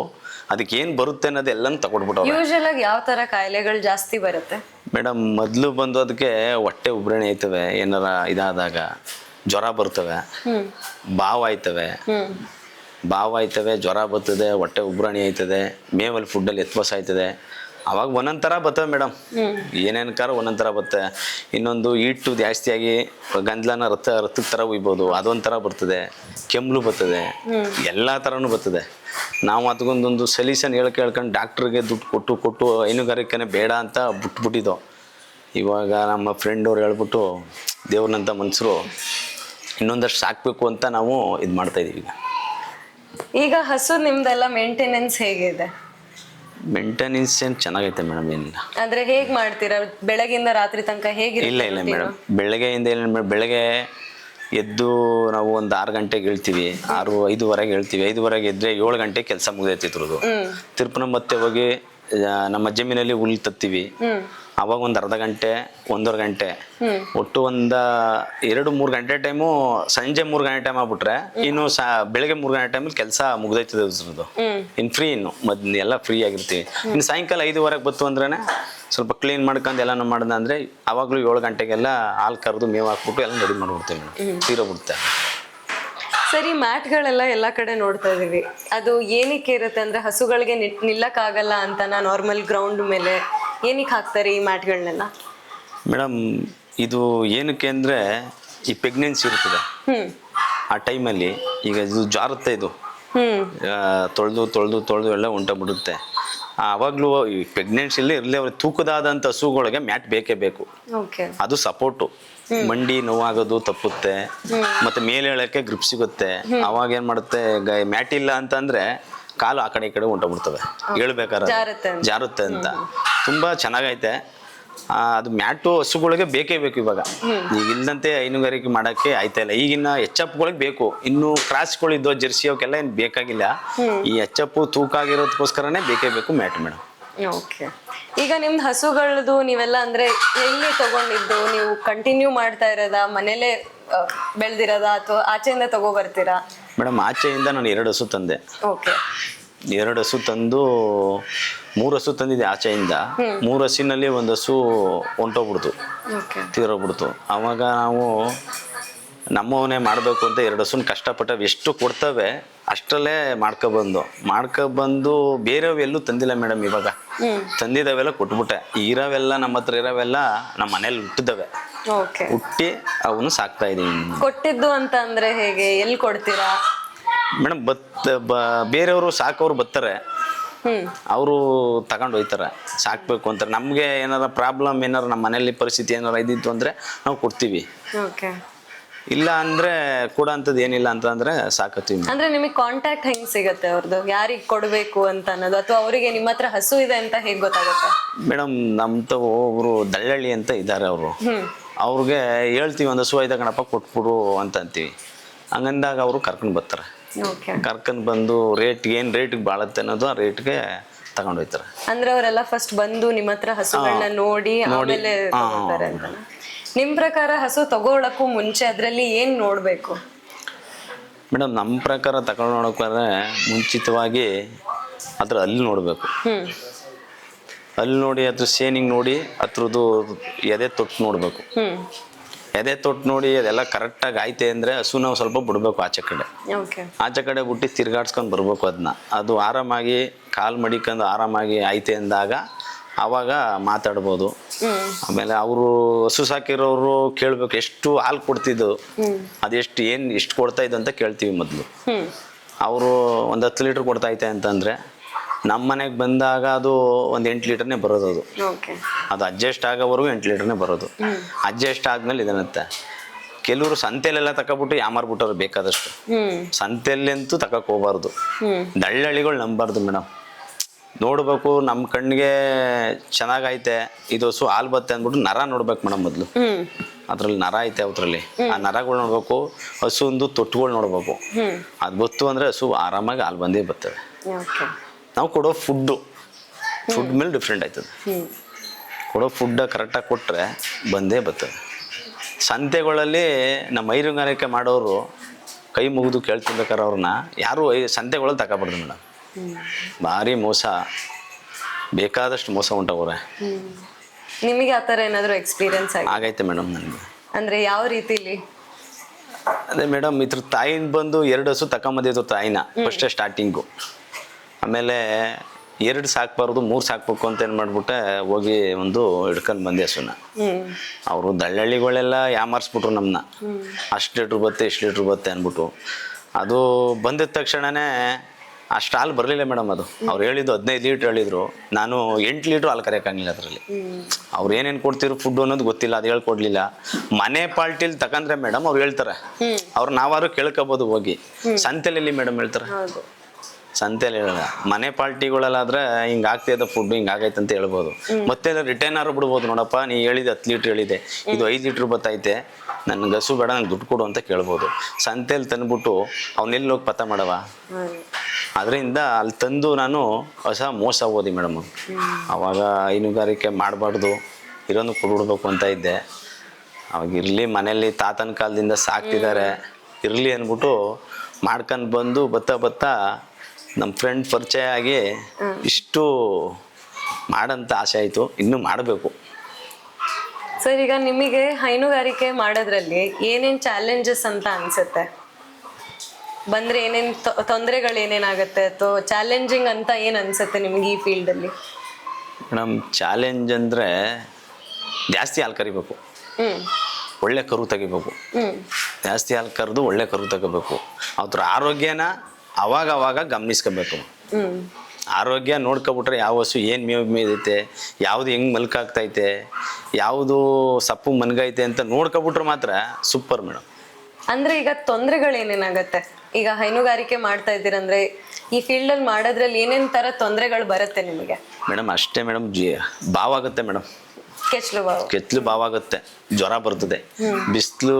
ಅದಕ್ಕೆ ಏನು ಬರುತ್ತೆ ಅನ್ನೋದು ಎಲ್ಲನೂ ತಗೊಡ್ಬಿಟ್ಟು. ಯೂಶುವಲ್ ಆಗಿ ಯಾವ ಥರ ಕಾಯಿಲೆಗಳು ಜಾಸ್ತಿ ಬರುತ್ತೆ ಮೇಡಮ್? ಮೊದಲು ಬಂದು ಅದಕ್ಕೆ ಹೊಟ್ಟೆ ಉಬ್ರಣೆ ಆಯ್ತವೆ, ಏನಾರ ಇದಾದಾಗ ಜ್ವರ ಬರ್ತವೆ, ಬಾವು ಆಯ್ತವೆ, ಜ್ವರ ಬರ್ತದೆ, ಹೊಟ್ಟೆ ಉಬ್ರಾಣಿ ಆಯ್ತದೆ, ಮೇವಲ್ಲಿ ಫುಡ್ಡಲ್ಲಿ ಎತ್ವಸ ಆಯ್ತದೆ. ಅವಾಗ ಒಂದೊಂದು ಥರ ಬರ್ತವೆ ಮೇಡಮ್, ಏನೇನು ಒಂದೊಂದು ಥರ ಬರುತ್ತೆ. ಇನ್ನೊಂದು ಈಟು ಜಾಸ್ತಿಯಾಗಿ ಗಂದ್ಲನ ರಥಕ್ಕೆ ಥರ ಉಯ್ಬೋದು, ಅದೊಂದು ಥರ ಬರ್ತದೆ. ಕೆಮ್ಮಲು ಬರ್ತದೆ, ಎಲ್ಲ ಥರನೂ ಬರ್ತದೆ. ನಾವು ಅದಕ್ಕೊಂದೊಂದು ಸೊಲ್ಯೂಷನ್ ಹೇಳ್ಕೊಂಡು ಡಾಕ್ಟ್ರಿಗೆ ದುಡ್ಡು ಕೊಟ್ಟು ಹೈನುಗಾರಿಕೆನೇ ಬೇಡ ಅಂತ ಬಿಟ್ಬಿಟ್ಟಿದ್ದೋ. ಇವಾಗ ನಮ್ಮ ಫ್ರೆಂಡವ್ರು ಹೇಳ್ಬಿಟ್ಟು ದೇವ್ರನಂತ ಮನುಷ್ಯರು ಇನ್ನೊಂದಷ್ಟು ಸಾಕಬೇಕು ಅಂತ ನಾವು ಇದು ಮಾಡ್ತಾಯಿದ್ದೀವಿ. ಈಗ ಹಸು ನಿಮ್ದೆಲ್ಲ ಮೇಂಟೆನೆನ್ಸ್ ಹೇಗಿದೆ ಮೇಂಟೆನೆನ್ಸ್ ಏನು ಚೆನ್ನಾಗೈತೆ ಮೇಡಮ್, ಏನಿಲ್ಲ. ಅಂದ್ರೆ ಹೇಗ್ ಮಾಡ್ತೀರಾ ಬೆಳಗಿಂದ ರಾತ್ರಿ ತನಕ ಇಲ್ಲ ಹೇಗಿರುತ್ತೆ ಇಲ್ಲ routine? ಮೇಡಮ್, ಬೆಳಗ್ಗೆಯಿಂದ ಏನು ಮೇಡಮ್, ಬೆಳಗ್ಗೆ ಎದ್ದು ನಾವು ಒಂದು 6 ಗಂಟೆಗೆ ಹೇಳ್ತೀವಿ, 5:05 ಹೇಳ್ತೀವಿ. 5:05 ಎದ್ರೆ 7 ಗಂಟೆಗೆ ಕೆಲಸ ಮುಗಿದೈತಿದ್ರದು. ತಿರ್ಪನ ಮತ್ತೆ ಹೋಗಿ ನಮ್ಮ ಜಮೀನಲ್ಲಿ ಹುಲ್ಲು ತತ್ತೀವಿ. ಅವಾಗ ಒಂದು ಅರ್ಧ ಗಂಟೆ 1.5 ಗಂಟೆ, ಒಟ್ಟು ಒಂದು 2-3 ಗಂಟೆ ಟೈಮು. ಸಂಜೆ 3 ಗಂಟೆ ಟೈಮ್ ಆಗ್ಬಿಟ್ರೆ ಇನ್ನು ಬೆಳಗ್ಗೆ 3 ಗಂಟೆ ಟೈಮಲ್ಲಿ ಕೆಲಸ ಮುಗ್ದೈತದೆ ಅದ್ರದ್ದು. ಇನ್ನು ಫ್ರೀ, ಇನ್ನು ಎಲ್ಲ ಫ್ರೀ ಆಗಿರ್ತೀವಿ. ಇನ್ನು ಸಾಯಂಕಾಲ 5:15 ಬತ್ತು ಅಂದ್ರೆ ಸ್ವಲ್ಪ ಕ್ಲೀನ್ ಮಾಡ್ಕೊಂಡು ಎಲ್ಲ ಮಾಡಿದ ಅಂದ್ರೆ ಅವಾಗಲೂ 7 ಗಂಟೆಗೆಲ್ಲ ಹಾಲು ಕರೆದು ಮೇವು ಹಾಕ್ಬಿಟ್ಟು ಎಲ್ಲ ರೆಡಿ ಮಾಡ್ಬಿಡ್ತೀವಿ ಮೇಡಮ್, ತೀರೋಗ್ಬಿಡುತ್ತೆ. ಸರಿ, ಮ್ಯಾಟ್ಗಳೆಲ್ಲ ಎಲ್ಲ ಕಡೆ ನೋಡ್ತಾ ಇದೀವಿ. ಅದು ಏನಕ್ಕೆ ಇರುತ್ತೆ ಅಂದ್ರೆ ಹಸುಗಳಿಗೆ ನಿಲ್ಲಕ್ಕಾಗಲ್ಲ ಅಂತ ನಾರ್ಮಲ್ ಗ್ರೌಂಡ್ ಮೇಲೆ ಏನಕ್ಕೆ ಹಾಕ್ತಾರೆ ಈ ಮ್ಯಾಟ್ಗಳನ್ನೆಲ್ಲ? ಮೇಡಮ್, ಇದು ಏನಕ್ಕೆ ಅಂದರೆ ಈ ಪ್ರೆಗ್ನೆನ್ಸಿ ಇರ್ತದೆ ಆ ಟೈಮಲ್ಲಿ. ಈಗ ಇದು ಜಾರುತ್ತೆ, ಇದು ತೊಳೆದು ಎಲ್ಲ ಹೊಂಟೋಗ್ಬಿಡುತ್ತೆ. ಆವಾಗಲೂ ಈ ಪ್ರೆಗ್ನೆನ್ಸಿಲಿ ಇರಲಿ, ಅವ್ರಿಗೆ ತೂಕದಾದಂಥ ಹಸುಗಳಿಗೆ ಮ್ಯಾಟ್ ಬೇಕೇ ಬೇಕು. ಅದು ಸಪೋರ್ಟು. ಮಂಡಿ ನೋವಾಗೋದು ತಪ್ಪುತ್ತೆ, ಮತ್ತೆ ಮೇಲೆ ಹೇಳಕ್ಕೆ ಗ್ರಿಪ್ ಸಿಗುತ್ತೆ. ಅವಾಗ ಏನ್ ಮಾಡುತ್ತೆ, ಮ್ಯಾಟ್ ಇಲ್ಲ ಅಂತಂದ್ರೆ ಕಾಲು ಆ ಕಡೆ ಈ ಕಡೆ ಹೊಂಟೋಗ್ಬಿಡ್ತವೆ, ಹೇಳ್ಬೇಕಾದ್ರೆ ಜಾರುತ್ತೆ ಅಂತ. ತುಂಬಾ ಚೆನ್ನಾಗೈತೆ ಅದು. ಮ್ಯಾಟು ಹಸುಗಳಿಗೆ ಬೇಕೇ ಬೇಕು ಇವಾಗ. ಈಗ ಇಲ್ಲದಂತೆ ಹೈನುಗಾರಿಕೆ ಮಾಡಕ್ಕೆ ಆಯ್ತಾ ಇಲ್ಲ. ಈಗಿನ ಎಚ್ಚಪ್ಗಳಿಗೆ ಬೇಕು, ಇನ್ನು ಕ್ರಾಸ್ಗಳಿದ್ದು ಜರ್ಸಿ ಅವಕ್ಕೆಲ್ಲ ಏನು ಬೇಕಾಗಿಲ್ಲ. ಈ ಎಚ್ಚಪ್ಪು ತೂಕ ಆಗಿರೋದಕ್ಕೋಸ್ಕರನೇ ಬೇಕೇ ಬೇಕು ಮ್ಯಾಟ್ ಮೇಡಮ್. ಓಕೆ, ಈಗ ನಿಮ್ದು ಹಸುಗಳದು ನೀವೆಲ್ಲ ಅಂದ್ರೆ ಎಲ್ಲಿ ತಗೊಂಡಿದ್ದು? ನೀವು ಕಂಟಿನ್ಯೂ ಮಾಡ್ತಾ ಇರೋದಾ, ಮನೇಲೆ ಬೆಳೆದಿರೋದಾ, ಅಥವಾ ಆಚೆಯಿಂದ ತಗೋ ಬರ್ತೀರಾ? ಮೇಡಮ್, ಆಚೆಯಿಂದ ನಾನು 2 ಹಸು ತಂದೆ. ಓಕೆ, 2 ಹಸು ತಂದು 3 ಹಸು ತಂದಿದ್ದೆ ಆಚೆಯಿಂದ. 3 ಹಸಿನಲ್ಲಿ 1 ಹಸು ಹೊಂಟೋಗ್ಬಿಡ್ತು, ತೀರೋಗ್ಬಿಡ್ತು. ಅವಾಗ ನಾವು ನಮ್ಮವನೇ ಮಾಡಬೇಕು ಅಂತ 2 ಹಸುನ ಕಷ್ಟಪಟ್ಟ ಎಷ್ಟು ಕೊಡ್ತವೆ ಅಷ್ಟರಲ್ಲೇ ಮಾಡ್ಕೊಬಂದು ಬೇರೆಯವ್ ಎಲ್ಲೂ ತಂದಿಲ್ಲ ಮೇಡಮ್. ಇವಾಗ ತಂದಿದ್ದಾವೆಲ್ಲ ಕೊಟ್ಬಿಟ್ಟೆ. ಇರೋವೆಲ್ಲ ನಮ್ಮ ಹತ್ರ ಇರೋವೆಲ್ಲ ನಮ್ಮ ಮನೇಲಿ ಹುಟ್ಟಿದವೆ, ಹುಟ್ಟಿ ಅವನು ಸಾಕ್ತಾ ಇದೀನಿ. ಕೊಟ್ಟಿದ್ದು ಅಂತ ಅಂದ್ರೆ ಹೇಗೆ, ಎಲ್ಲಿ ಕೊಡ್ತೀರಾ ಮೇಡಮ್? ಬೇರೆಯವರು ಸಾಕೋರು ಬರ್ತಾರೆ, ಅವರು ತಗೊಂಡು ಹೋಯ್ತಾರೆ, ಸಾಕ್ಬೇಕು ಅಂತಾರೆ. ನಮ್ಗೆ ಏನಾರ ಪ್ರಾಬ್ಲಮ್, ಏನಾರ ನಮ್ಮ ಮನೇಲಿ ಪರಿಸ್ಥಿತಿ ಏನಾರ ಇದ್ದಿತ್ತು ಅಂದ್ರೆ ನಾವು ಕೊಡ್ತೀವಿ. ಇಲ್ಲ ಅಂದ್ರೆ ಕೂಡ ಅಂತದ್ ಏನಿಲ್ಲ ಅಂತಂದ್ರೆ ಸಾಕತ್ತೀವಿ. ಅಂದ್ರೆ ನಿಮಗೆ ಕಾಂಟ್ಯಾಕ್ಟ್ ಹೆಂಗ್ ಸಿಗತ್ತೆ ಅವ್ರದ್ದು, ಯಾರಿಗೆ ಕೊಡ್ಬೇಕು ಅಂತ ಅನ್ನೋದು, ಅಥವಾ ಅವರಿಗೆ ನಿಮ್ಮ ಹತ್ರ ಹಸು ಇದೆ ಅಂತ ಹೇಗ್ ಗೊತ್ತಾಗುತ್ತೆ? ಮೇಡಮ್, ನಮ್ದು ಒಬ್ರು ದಳ್ಳಳ್ಳಿ ಅಂತ ಇದ್ದಾರೆ, ಅವರು ಅವ್ರಿಗೆ ಹೇಳ್ತೀವಿ ಒಂದು ಹಸು ಐದ ಗಣಪ ಕೊಟ್ಬಿಡು ಅಂತ ಅಂತೀವಿ. ಹಂಗಂದಾಗ ಅವರು ಕರ್ಕೊಂಡು ಬರ್ತಾರೆ. ಕರ್ಕೊಂಡ್ ಬಂದು ಏನ್ ರೇಟ್ಗೆ ಬಾಳತ್ತೆ ಅನ್ನೋದು ಆ ರೇಟ್ಗೆ ತಗೊಂಡು ಹೋಯ್ತಾರೆ. ಅಂದ್ರೆ ಅವರೆಲ್ಲ ಫಸ್ಟ್ ಬಂದು ನಿಮ್ಮ ಹತ್ರ ಹಸುಗಳನ್ನ ನೋಡಿ ಆಮೇಲೆ ತಗೋತಾರೆ ಅಂತ. ನಿಮ್ ಪ್ರಕಾರ ಹಸು ತಗೊಳಕ್ಕೂ ಮುಂಚೆ ಅದ್ರಲ್ಲಿ ಏನ್ ನೋಡ್ಬೇಕು ಮೇಡಮ್? ನಮ್ಮ ಪ್ರಕಾರ ತಗೊಂಡು ನೋಡೋಕ್ಕಾದ್ರೆ ಮುಂಚಿತವಾಗಿ ಅದ್ರ ಅಲ್ಲಿ ನೋಡ್ಬೇಕು. ಅಲ್ಲಿ ನೋಡಿ ಅದ್ರ ಶೇನಿಂಗ್ ನೋಡಿ, ಅದ್ರದ್ದು ಎದೆ ತೊಟ್ಟು ನೋಡ್ಬೇಕು. ಎದೆ ತೊಟ್ಟು ನೋಡಿ ಅದೆಲ್ಲ ಕರೆಕ್ಟಾಗಿ ಆಯ್ತೆ ಅಂದರೆ ಹಸು ನಾವು ಸ್ವಲ್ಪ ಬಿಡ್ಬೇಕು ಆಚೆ ಕಡೆ ಬಿಟ್ಟು ತಿರ್ಗಾಡ್ಸ್ಕೊಂಡು ಬರ್ಬೇಕು ಅದನ್ನ. ಅದು ಆರಾಮಾಗಿ ಕಾಲು ಮಡಿಕೊಂಡು ಆರಾಮಾಗಿ ಆಯ್ತೆ ಅಂದಾಗ ಆವಾಗ ಮಾತಾಡ್ಬೋದು. ಆಮೇಲೆ ಅವರು ಹಸು ಸಾಕಿರೋರು ಕೇಳ್ಬೇಕು ಎಷ್ಟು ಹಾಲು ಕೊಡ್ತಿದ್ದು, ಅದೆಷ್ಟು ಎಷ್ಟು ಕೊಡ್ತಾ ಇದ್ದು ಅಂತ ಕೇಳ್ತೀವಿ ಮೊದಲು. ಅವರು ಒಂದು 10 ಲೀಟ್ರ್ ಕೊಡ್ತಾ ಐತೆ ಅಂತಂದರೆ ನಮ್ಮ ಮನೆಗೆ ಬಂದಾಗ ಅದು ಒಂದು 8 ಲೀಟರ್ನೇ ಬರೋದು. ಅದು ಅಡ್ಜಸ್ಟ್ ಆಗೋವರೆಗೂ 8 ಲೀಟರ್ನೇ ಬರೋದು. ಅಡ್ಜಸ್ಟ್ ಆದ್ಮೇಲೆ ಇದನ್ನತ್ತೆ ಕೆಲವರು ಸಂತೆಲೆಲ್ಲ ತಗೊಬಿಟ್ಟು ಯಾಮಾರ್ಬಿಟ್ಟವ್ರು ಬೇಕಾದಷ್ಟು. ಸಂತೆಯಲ್ಲಂತೂ ತಗೋಕ್ ಹೋಗ್ಬಾರ್ದು, ದಳ್ಳಳ್ಳಿಗಳು ನಂಬಾರ್ದು ಮೇಡಮ್. ನೋಡ್ಬೇಕು ನಮ್ಮ ಕಣ್ಣಿಗೆ ಚೆನ್ನಾಗೈತೆ ಇದು ಹಸು ಹಾಲು ಬತ್ತೆ ಅಂದ್ಬಿಟ್ಟು ನರ ನೋಡ್ಬೇಕು ಮೇಡಮ್. ಮೊದಲು ಅದ್ರಲ್ಲಿ ನರ ಐತೆ, ಅವತ್ರಲ್ಲಿ ಆ ನರಗಳು ನೋಡ್ಬೇಕು. ಹಸು ಒಂದು ತೊಟ್ಟುಗಳು ನೋಡ್ಬೇಕು. ಅದು ಬತ್ತು ಅಂದ್ರೆ ಹಸು ಆರಾಮಾಗಿ ಹಾಲು ಬಂದೇ ಬರ್ತವೆ. ನಾವು ಕೊಡೋ ಫುಡ್ ಮೇಲೆ ಡಿಫ್ರೆಂಟ್ ಆಯ್ತದೆ. ಕೊಡೋ ಫುಡ್ ಕರೆಕ್ಟಾಗಿ ಕೊಟ್ಟರೆ ಬಂದೇ ಬರ್ತದೆ. ಸಂತೆಗಳಲ್ಲಿ ನಮ್ಮ ಹೈನುಗಾರಿಕೆ ಮಾಡೋರು ಕೈ ಮುಗಿದು ಕೇಳ್ತಿರ್ಬೇಕಾರೆ ಅವ್ರನ್ನ ಯಾರು ಸಂತೆಗಳಲ್ಲಿ ತಗೊಬಾರ್ದು ಮೇಡಮ್. ಭಾರಿ ಮೋಸ, ಬೇಕಾದಷ್ಟು ಮೋಸ ಉಂಟವ್ರೆ. ನಿಮಗೆ ಆ ಥರ ಏನಾದರೂ ಎಕ್ಸ್ಪೀರಿಯನ್ಸ್ ಆಗೈತೆ ಮೇಡಮ್ ನನಗೆ? ಅಂದರೆ ಯಾವ ರೀತಿಲಿ? ಅದೇ ಮೇಡಮ್, ಇದ್ರ ತಾಯಿನ ಬಂದು 2 ಹಸು ತಗೊಂಬಂದಿದ್ದು ತಾಯಿನ ಫಸ್ಟೇ ಸ್ಟಾರ್ಟಿಂಗು. ಆಮೇಲೆ 2 ಸಾಕ್ಬಾರ್ದು 3 ಸಾಕ್ಬೇಕು ಅಂತ ಏನು ಮಾಡ್ಬಿಟ್ಟೆ ಹೋಗಿ ಒಂದು ಹಿಡ್ಕೊಂಡು ಬಂದೆ ಹಸುನ. ಅವರು ದಳ್ಳಳ್ಳಿಗಳೆಲ್ಲ ಯಾಮಾರಿಸ್ಬಿಟ್ರು ನಮ್ಮನ್ನ. ಅಷ್ಟು ಲೀಟ್ರ್ ಬತ್ತೆ ಇಷ್ಟು ಲೀಟ್ರ್ ಬತ್ತೆ ಅಂದ್ಬಿಟ್ಟು. ಅದು ಬಂದಿದ ತಕ್ಷಣವೇ ಅಷ್ಟು ಹಾಲು ಬರಲಿಲ್ಲ ಮೇಡಮ್. ಅದು ಅವ್ರು ಹೇಳಿದ್ದು 15 ಲೀಟ್ರ್ ಹೇಳಿದ್ರು, ನಾನು 8 ಲೀಟ್ರ್ ಹಾಲು ಕರೆಯೋಕ್ಕಾಗಿಲ್ಲ ಅದರಲ್ಲಿ. ಅವ್ರು ಏನೇನು ಕೊಡ್ತಿರೋ ಫುಡ್ ಅನ್ನೋದು ಗೊತ್ತಿಲ್ಲ, ಅದು ಹೇಳ್ಕೊಡ್ಲಿಲ್ಲ. ಮನೆ ಪಾಲ್ಟಿಲಿ ತಕಂದ್ರೆ ಮೇಡಮ್ ಅವ್ರು ಹೇಳ್ತಾರೆ, ಅವ್ರು ನಾವಾರು ಕೇಳ್ಕೊಬೋದು ಹೋಗಿ. ಸಂತೆಲಿ ಮೇಡಮ್ ಹೇಳ್ತಾರೆ. ಸಂತೆಯಲ್ಲಿ ಹೇಳಲ್ಲ. ಮನೆ ಪಾರ್ಟಿಗಳಲ್ಲಾದ್ರೆ ಹಿಂಗೆ ಆಗ್ತಿದ್ದ ಫುಡ್ ಹಿಂಗೆ ಆಗೈತೆ ಅಂತ ಹೇಳ್ಬೋದು. ಮತ್ತೆ ರಿಟರ್ನ್ ಆರು ಬಿಡ್ಬೋದು, ನೋಡಪ್ಪ ನೀ ಹೇಳಿದೆ 10 ಲೀಟ್ರ್ ಹೇಳಿದೆ, ಇದು 5 ಲೀಟ್ರ್ ಬತ್ತೈತೆ, ನನ್ಗೆ ಹಸು ಬೇಡ, ನಂಗೆ ದುಡ್ಡು ಕೊಡು ಅಂತ ಕೇಳ್ಬೋದು. ಸಂತೆಯಲ್ಲಿ ತಂದ್ಬಿಟ್ಟು ಅವನ್ನೆಲ್ಲಿ ಹೋಗಿ ಪತ್ತ ಮಾಡವ. ಅದರಿಂದ ಅಲ್ಲಿ ತಂದು ನಾನು ಹೊಸ ಮೋಸ ಓದಿ ಮೇಡಮ್. ಅವಾಗ ಹೈನುಗಾರಿಕೆ ಮಾಡಬಾರ್ದು, ಇರೋನು ಕೊಡ್ಬಿಡ್ಬೇಕು ಅಂತ ಇದ್ದೆ. ಅವಾಗ ಇರಲಿ, ಮನೇಲಿ ತಾತನ ಕಾಲದಿಂದ ಸಾಕ್ತಿದ್ದಾರೆ, ಇರಲಿ ಅಂದ್ಬಿಟ್ಟು ಮಾಡ್ಕೊಂಡು ಬಂದು ಬತ್ತಾ ನಮ್ಮ ಫ್ರೆಂಡ್ ಪರಿಚಯ ಆಗಿ ಇಷ್ಟು ಮಾಡಂತ ಆಸೆ ಆಯಿತು. ಇನ್ನೂ ಮಾಡಬೇಕು. ಸರ್, ಈಗ ನಿಮಗೆ ಹೈನುಗಾರಿಕೆ ಮಾಡೋದ್ರಲ್ಲಿ ಏನೇನು ಚಾಲೆಂಜಸ್ ಅಂತ ಅನ್ಸುತ್ತೆ? ಬಂದರೆ ಏನೇನು ತೊಂದರೆಗಳು ಏನೇನಾಗುತ್ತೆ ಅಥವಾ ಚಾಲೆಂಜಿಂಗ್ ಅಂತ ಏನು ಅನ್ಸುತ್ತೆ ನಿಮ್ಗೆ ಈ ಫೀಲ್ಡಲ್ಲಿ? ಮೇಡಮ್, ಚಾಲೆಂಜ್ ಅಂದರೆ ಜಾಸ್ತಿ ಹಾಲು ಕರಿಬೇಕು, ಒಳ್ಳೆ ಕರು ತೆಗಿಬೇಕು. ಜಾಸ್ತಿ ಹಾಲು ಕರೆದು ಒಳ್ಳೆ ಕರು ತೆಗಿಬೇಕು. ಅದ್ರ ಆರೋಗ್ಯನ ಅವಾಗ ಗಮನಿಸ್ಕೋಬೇಕು. ಆರೋಗ್ಯ ನೋಡ್ಕೊಬಿಟ್ರೆ ಯಾವ ಹಸು ಏನು ಮೇವು ಮೇದೈತೆ, ಯಾವುದು ಹೆಂಗೆ ಮಲ್ಕಾಗ್ತೈತೆ, ಯಾವುದು ಸಪ್ಪು ಮನ್ಗೈತೆ ಅಂತ ನೋಡ್ಕೊಬಿಟ್ರೆ ಮಾತ್ರ ಸೂಪರ್ ಮೇಡಮ್. ಅಂದ್ರೆ ಈಗ ತೊಂದರೆಗಳು ಏನೇನಾಗತ್ತೆ? ಈಗ ಹೈನುಗಾರಿಕೆ ಮಾಡ್ತಾ ಇದ್ದೀರಂದ್ರೆ ಈ ಫೀಲ್ಡಲ್ಲಿ ಮಾಡೋದ್ರಲ್ಲಿ ಏನೇನು ಥರ ತೊಂದರೆಗಳು ಬರುತ್ತೆ ನಿಮಗೆ? ಮೇಡಮ್ ಅಷ್ಟೇ ಮೇಡಮ್, ಬಾವಾಗುತ್ತೆ ಮೇಡಮ್. ಕೆಚ್ಚಲು ಬಾವಾಗುತ್ತೆ, ಜ್ವರ ಬರ್ತದೆ, ಬಿಸಿಲು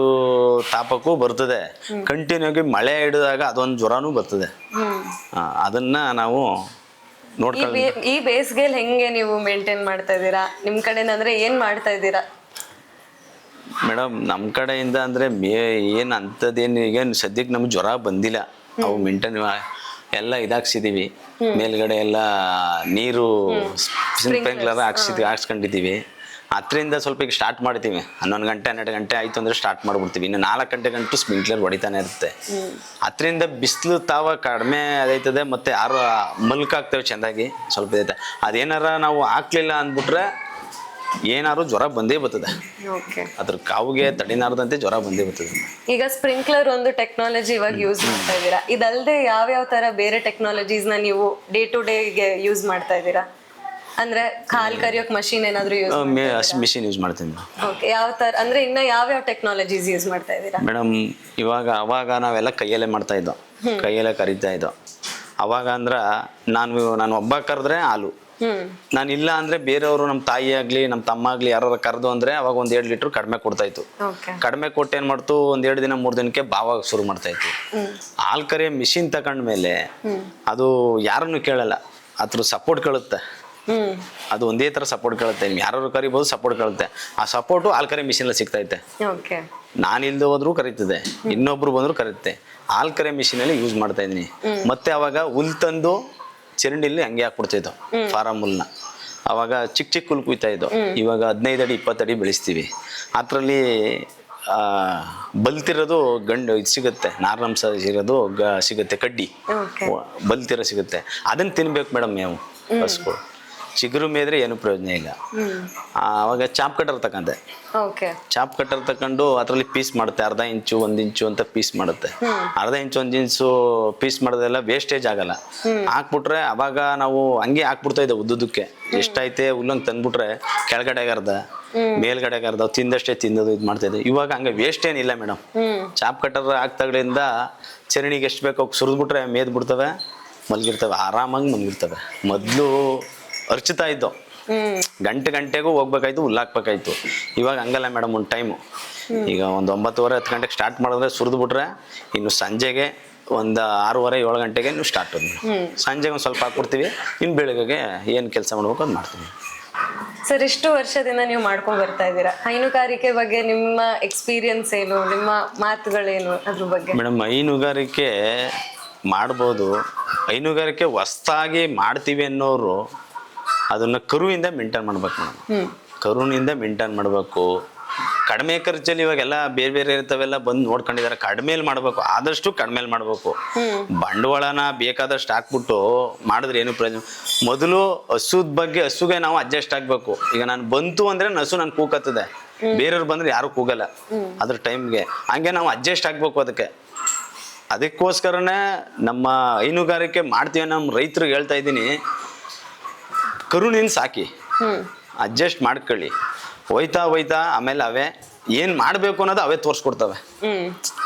ತಾಪಕ್ಕೂ ಬರ್ತದೆ, ಕಂಟಿನ್ಯೂ ಆಗಿ ಮಳೆ ಹಿಡಿದಾಗ ಅದೊಂದು ಜ್ವರನೂ ಬರ್ತದೆ. ಅದನ್ನ ನಾವು ನೋಡ್ಕೊಂಡು ಈ ಬೇಸಿಗೆಯಲ್ಲಿ ಹೆಂಗೆ ನೀವು ಮೇಂಟೈನ್ ಮಾಡ್ತಾ ಇದ್ದೀರಾ ನಿಮ್ಮ ಕಡೆಯಿಂದ? ಅಂದ್ರೆ ಏನ್ ಮಾಡ್ತಾ ಇದ್ದೀರಾ ಮೇಡಮ್? ನಮ್ಮ ಕಡೆಯಿಂದ ಅಂದ್ರೆ ಏನು ಅಂಥದ್ದೇನು ಈಗ ಸದ್ಯಕ್ಕೆ ನಮ್ಗೆ ಜ್ವರ ಬಂದಿಲ್ಲ. ಅವು ಮೇಂಟೈನ್ ಎಲ್ಲ ಇದಾಕ್ಸಿದೀವಿ. ಮೇಲ್ಗಡೆ ಎಲ್ಲ ನೀರು ಸ್ಪ್ರಿಂಕ್ಲರ್ ಹಾಕ್ಸ್ಕೊಂಡಿದ್ದೀವಿ. ಅದರಿಂದ ಸ್ವಲ್ಪ ಈಗ ಸ್ಟಾರ್ಟ್ ಮಾಡ್ತೀವಿ. 11 ಗಂಟೆ 12 ಗಂಟೆ ಆಯಿತು ಅಂದರೆ ಸ್ಟಾರ್ಟ್ ಮಾಡ್ಬಿಡ್ತೀವಿ. ಇನ್ನು 4 ಗಂಟೆ ಗಂಟು ಸ್ಪ್ರಿಂಕ್ಲರ್ ಹೊಡಿತಾನೆ ಇರುತ್ತೆ. ಅದರಿಂದ ಬಿಸಿಲು ತಾವ ಕಡಿಮೆ ಆಗೈತದೆ, ಮತ್ತು ಯಾರು ಮಲ್ಕಾಗ್ತೇವೆ ಚೆಂದಾಗಿ ಸ್ವಲ್ಪ ಇದೈತೆ. ಅದೇನಾರ ನಾವು ಹಾಕ್ಲಿಲ್ಲ ಅಂದ್ಬಿಟ್ರೆ ಏನಾದ್ರು ಜ್ವರ ಬಂದೇ ಬರ್ತದೆ. ಅದ್ರ ಕಾವಿಗೆ ತಡಿನಾರದಂತೆ ಜ್ವರ ಬಂದೇ ಬರ್ತದೆ. ಈಗ ಸ್ಪ್ರಿಂಕ್ಲರ್ ಒಂದು ಟೆಕ್ನಾಲಜಿ ಇವಾಗ ಯೂಸ್ ಮಾಡ್ತಾ ಇದ್ದೀರಾ. ಇದಲ್ಲದೆ ಯಾವ್ಯಾವ ತರ ಬೇರೆ ಟೆಕ್ನಾಲಜೀಸ್ ನ ನೀವು ಡೇ ಟು ಡೇಗೆ ಯೂಸ್ ಮಾಡ್ತಾ ಇದ್ದೀರಾ? ಅಂದ್ರೆ ಹಾಲ್ ಕರಿಯೋಕ್ ಮಷೀನ್ ಏನಾದ್ರು ಯೂಸ್ ಮಿಷಿನ್ ಯೂಸ್ ಮಾಡ್ತೀನಿ. ಓಕೆ, ಯಾವ ತರ ಅಂದ್ರೆ ಇನ್ನ ಯಾವ್ಯಾವ ಟೆಕ್ನಾಲಜೀಸ್ ಯೂಸ್ ಮಾಡ್ತಾ ಇದ್ದೀರಾ ಮೇಡಮ್? ಅವಾಗ ನಾವೆಲ್ಲ ಕೈಯಲ್ಲೇ ಮಾಡ್ತಾ ಇದ್ದೋ, ಕೈಯಲ್ಲೇ ಕರಿತಾ ಇದ್ದೋ. ಅವಾಗ ಅಂದ್ರ ನಾನು ಒಬ್ಬ ಕರೆದ್ರೆ ಹಾಲು, ನಾನು ಇಲ್ಲ ಅಂದ್ರೆ ಬೇರೆಯವರು ನಮ್ಮ ತಾಯಿ ಆಗ್ಲಿ ನಮ್ಮ ತಮ್ಮ ಆಗ್ಲಿ ಯಾರು ಕರೆದು ಅಂದ್ರೆ ಅವಾಗ 1-2 ಲೀಟರ್ ಕಡಿಮೆ ಕೊಡ್ತಾ ಇತ್ತು. ಕಡಿಮೆ ಕೊಟ್ಟು ಏನ್ ಮಾಡ್ತು, 1-2 ದಿನ 3 ದಿನಕ್ಕೆ ಬಾವಾಗ ಶುರು ಮಾಡ್ತಾ ಇತ್ತು. ಹಾಲ್ ಕರಿಯೋ ಮಿಷಿನ್ ತಕೊಂಡ್ಮೇಲೆ ಅದು ಯಾರನ್ನು ಕೇಳಲ್ಲ, ಅದ್ರ ಸಪೋರ್ಟ್ ಕೇಳುತ್ತೆ. ಅದು ಒಂದೇ ತರ ಸಪೋರ್ಟ್ ಕೇಳುತ್ತೆ. ಯಾರು ಕರಿಬಹುದು, ಸಪೋರ್ಟ್ ಕೇಳುತ್ತೆ. ಆ ಸಪೋರ್ಟು ಹಾಲ್ ಕರಿ ಮಿಷಿನ್ ಸಿಗ್ತೈತೆ. ನಾನು ಇಲ್ದೆ ಹೋದ್ರು ಕರೀತದೆ, ಇನ್ನೊಬ್ರು ಬಂದ್ರು ಕರೀತೆ. ಹಾಲ್ ಕರಿ ಮಿಷಿನ್ ಅಲ್ಲಿ ಯೂಸ್ ಮಾಡ್ತಾ ಇದೀನಿ. ಮತ್ತೆ ಅವಾಗ ಹುಲ್ ತಂದು ಚರಂಡಿಲಿ ಹಂಗೆ ಹಾಕ್ಬಿಡ್ತಿದ್ದೋ ಫಾರಂ ಹುಲ್ನ. ಅವಾಗ ಚಿಕ್ಕ ಹುಲ್ ಕುಯ್ತಾ ಇದ್ದೋ. ಇವಾಗ 15 ಅಡಿ 20 ಅಡಿ ಬೆಳೆಸ್ತೀವಿ. ಅದರಲ್ಲಿ ಬಲ್ತಿರೋದು ಗಂಡು ಇದು ಸಿಗುತ್ತೆ, ನಾರಿನಂಶ ಇರೋದು ಸಿಗುತ್ತೆ, ಕಡ್ಡಿ ಬಲ್ತಿರೋ ಸಿಗುತ್ತೆ. ಅದನ್ನ ತಿನ್ಬೇಕು ಮೇಡಮ್ ಮೇವು ಹಸ್ಗಳು. ಚಿಗುರು ಮೇದ್ರೆ ಏನು ಪ್ರಯೋಜನ ಇಲ್ಲ. ಅವಾಗ ಚಾಪ್ ಕಟರ್ ತಕೊಂಡೆ. ಚಾಪ್ ಕಟರ್ ತಕೊಂಡು ಅದರಲ್ಲಿ ಪೀಸ್ ಮಾಡುತ್ತೆ. 1/2 ಇಂಚು 1 ಇಂಚು ಅಂತ ಪೀಸ್ ಮಾಡುತ್ತೆ. 1/2 ಇಂಚು 1 ಇಂಚು ಪೀಸ್ ಮಾಡೋದೆಲ್ಲ ವೇಸ್ಟೇಜ್ ಆಗಲ್ಲ. ಹಾಕ್ಬಿಟ್ರೆ ಅವಾಗ ನಾವು ಹಂಗೆ ಹಾಕ್ಬಿಡ್ತಾ ಇದ್ದೆ ಉದ್ದುದಕ್ಕೆ. ಎಷ್ಟೈತೆ ಹುಲ್ಲಂಗೆ ತಂದ್ಬಿಟ್ರೆ ಕೆಳಗಡೆಗೆ ಅರ್ಧ ಮೇಲ್ಗಡೆಗೆ ಅರ್ಧ ತಿಂದಷ್ಟೇ ತಿನ್ನೋದು ಇದು ಮಾಡ್ತಾ ಇದ್ದೆ. ಇವಾಗ ಹಂಗೆ ವೇಸ್ಟ್ ಏನಿಲ್ಲ ಮೇಡಮ್. ಚಾಪ್ ಕಟರ್ ಹಾಕ್ತಾಗಳಿಂದ ಚರಣಿಗೆ ಎಷ್ಟು ಬೇಕೋ ಸುರಿದ್ಬಿಟ್ರೆ ಮೇದ್ ಬಿಡ್ತವೆ, ಮಲ್ಗಿರ್ತವೆ, ಆರಾಮಾಗಿ ಮಲ್ಗಿರ್ತವೆ. ಮೊದಲು ಅರ್ಚುತ್ತಾ ಇದ್ದೋ, ಗಂಟೆಗೂ ಹೋಗ್ಬೇಕಾಯ್ತು, ಹುಲ್ಲಾಕ್ಬೇಕಾಯ್ತು. ಇವಾಗ ಹಂಗಲ್ಲ ಮೇಡಮ್. ಒಂದು ಟೈಮು ಈಗ ಒಂದು 9:30 10 ಗಂಟೆಗೆ ಸ್ಟಾರ್ಟ್ ಮಾಡಿದ್ರೆ ಸುರಿದು ಬಿಟ್ರೆ ಇನ್ನು ಸಂಜೆಗೆ ಒಂದು 6:30 7 ಗಂಟೆಗೆ ನೀವು ಸ್ಟಾರ್ಟ್. ಸಂಜೆಗೆ ಒಂದು ಸ್ವಲ್ಪ ಹಾಕ್ಬಿಡ್ತೀವಿ. ಇನ್ನು ಬೆಳಗ್ಗೆ ಏನು ಕೆಲಸ ಮಾಡ್ಬೇಕು ಅದು ಮಾಡ್ತೀವಿ. ಸರ್, ಇಷ್ಟು ವರ್ಷದಿಂದ ನೀವು ಮಾಡ್ಕೊಂಡು ಬರ್ತಾ ಇದ್ದೀರಾ, ಹೈನುಗಾರಿಕೆ ಬಗ್ಗೆ ನಿಮ್ಮ ಎಕ್ಸ್ಪೀರಿಯನ್ಸ್ ಏನು, ನಿಮ್ಮ ಮಾತುಗಳೇನು ಅದ್ರ ಬಗ್ಗೆ? ಮೇಡಮ್, ಹೈನುಗಾರಿಕೆ ಮಾಡ್ಬೋದು. ಹೈನುಗಾರಿಕೆ ಹೊಸ್ದಾಗಿ ಮಾಡ್ತೀವಿ ಅನ್ನೋರು ಅದನ್ನ ಕರುವಿಂದ ಮೇಂಟೈನ್ ಮಾಡ್ಬೇಕು ಮೇಡಮ್. ಕರುವಿನಿಂದ ಮೇಂಟೈನ್ ಮಾಡಬೇಕು. ಕಡಿಮೆ ಖರ್ಚಲ್ಲಿ ಇವಾಗೆಲ್ಲ ಬೇರೆ ಬೇರೆ ಇರ್ತಾವೆಲ್ಲ ಬಂದು ನೋಡ್ಕೊಂಡಿದ್ದಾರೆ. ಕಡಿಮೆಲಿ ಮಾಡಬೇಕು, ಆದಷ್ಟು ಕಡಿಮೆಲಿ ಮಾಡಬೇಕು. ಬಂಡವಾಳನ ಬೇಕಾದಷ್ಟು ಹಾಕ್ಬಿಟ್ಟು ಮಾಡಿದ್ರೆ ಏನು ಪ್ರಯೋಜನ? ಮೊದಲು ಹಸುದ ಬಗ್ಗೆ, ಹಸುಗೆ ನಾವು ಅಡ್ಜಸ್ಟ್ ಆಗ್ಬೇಕು. ಈಗ ನಾನು ಬಂತು ಅಂದ್ರೆ ಹಸು ನಾನು ಕೂಗತ್ತದೆ, ಬೇರೆಯವ್ರು ಬಂದ್ರೆ ಯಾರು ಕೂಗಲ್ಲ ಅದ್ರ ಟೈಮ್ಗೆ. ಹಂಗೆ ನಾವು ಅಡ್ಜಸ್ಟ್ ಆಗ್ಬೇಕು. ಅದಕ್ಕೋಸ್ಕರನೇ ನಮ್ಮ ಹೈನುಗಾರಿಕೆ ಮಾಡ್ತೀವಿ. ನಮ್ಮ ರೈತರಿಗೆ ಹೇಳ್ತಾ ಇದ್ದೀನಿ, ಕರುಣಿನ ಸಾಕಿ, ಅಡ್ಜಸ್ಟ್ ಮಾಡ್ಕೊಳ್ಳಿ. ಹೋಯ್ತಾ ಆಮೇಲೆ ಅವೇ ಏನ್ ಮಾಡ್ಬೇಕು ಅನ್ನೋದು ಅವೇ ತೋರಿಸ್ಕೊಡ್ತವೆ.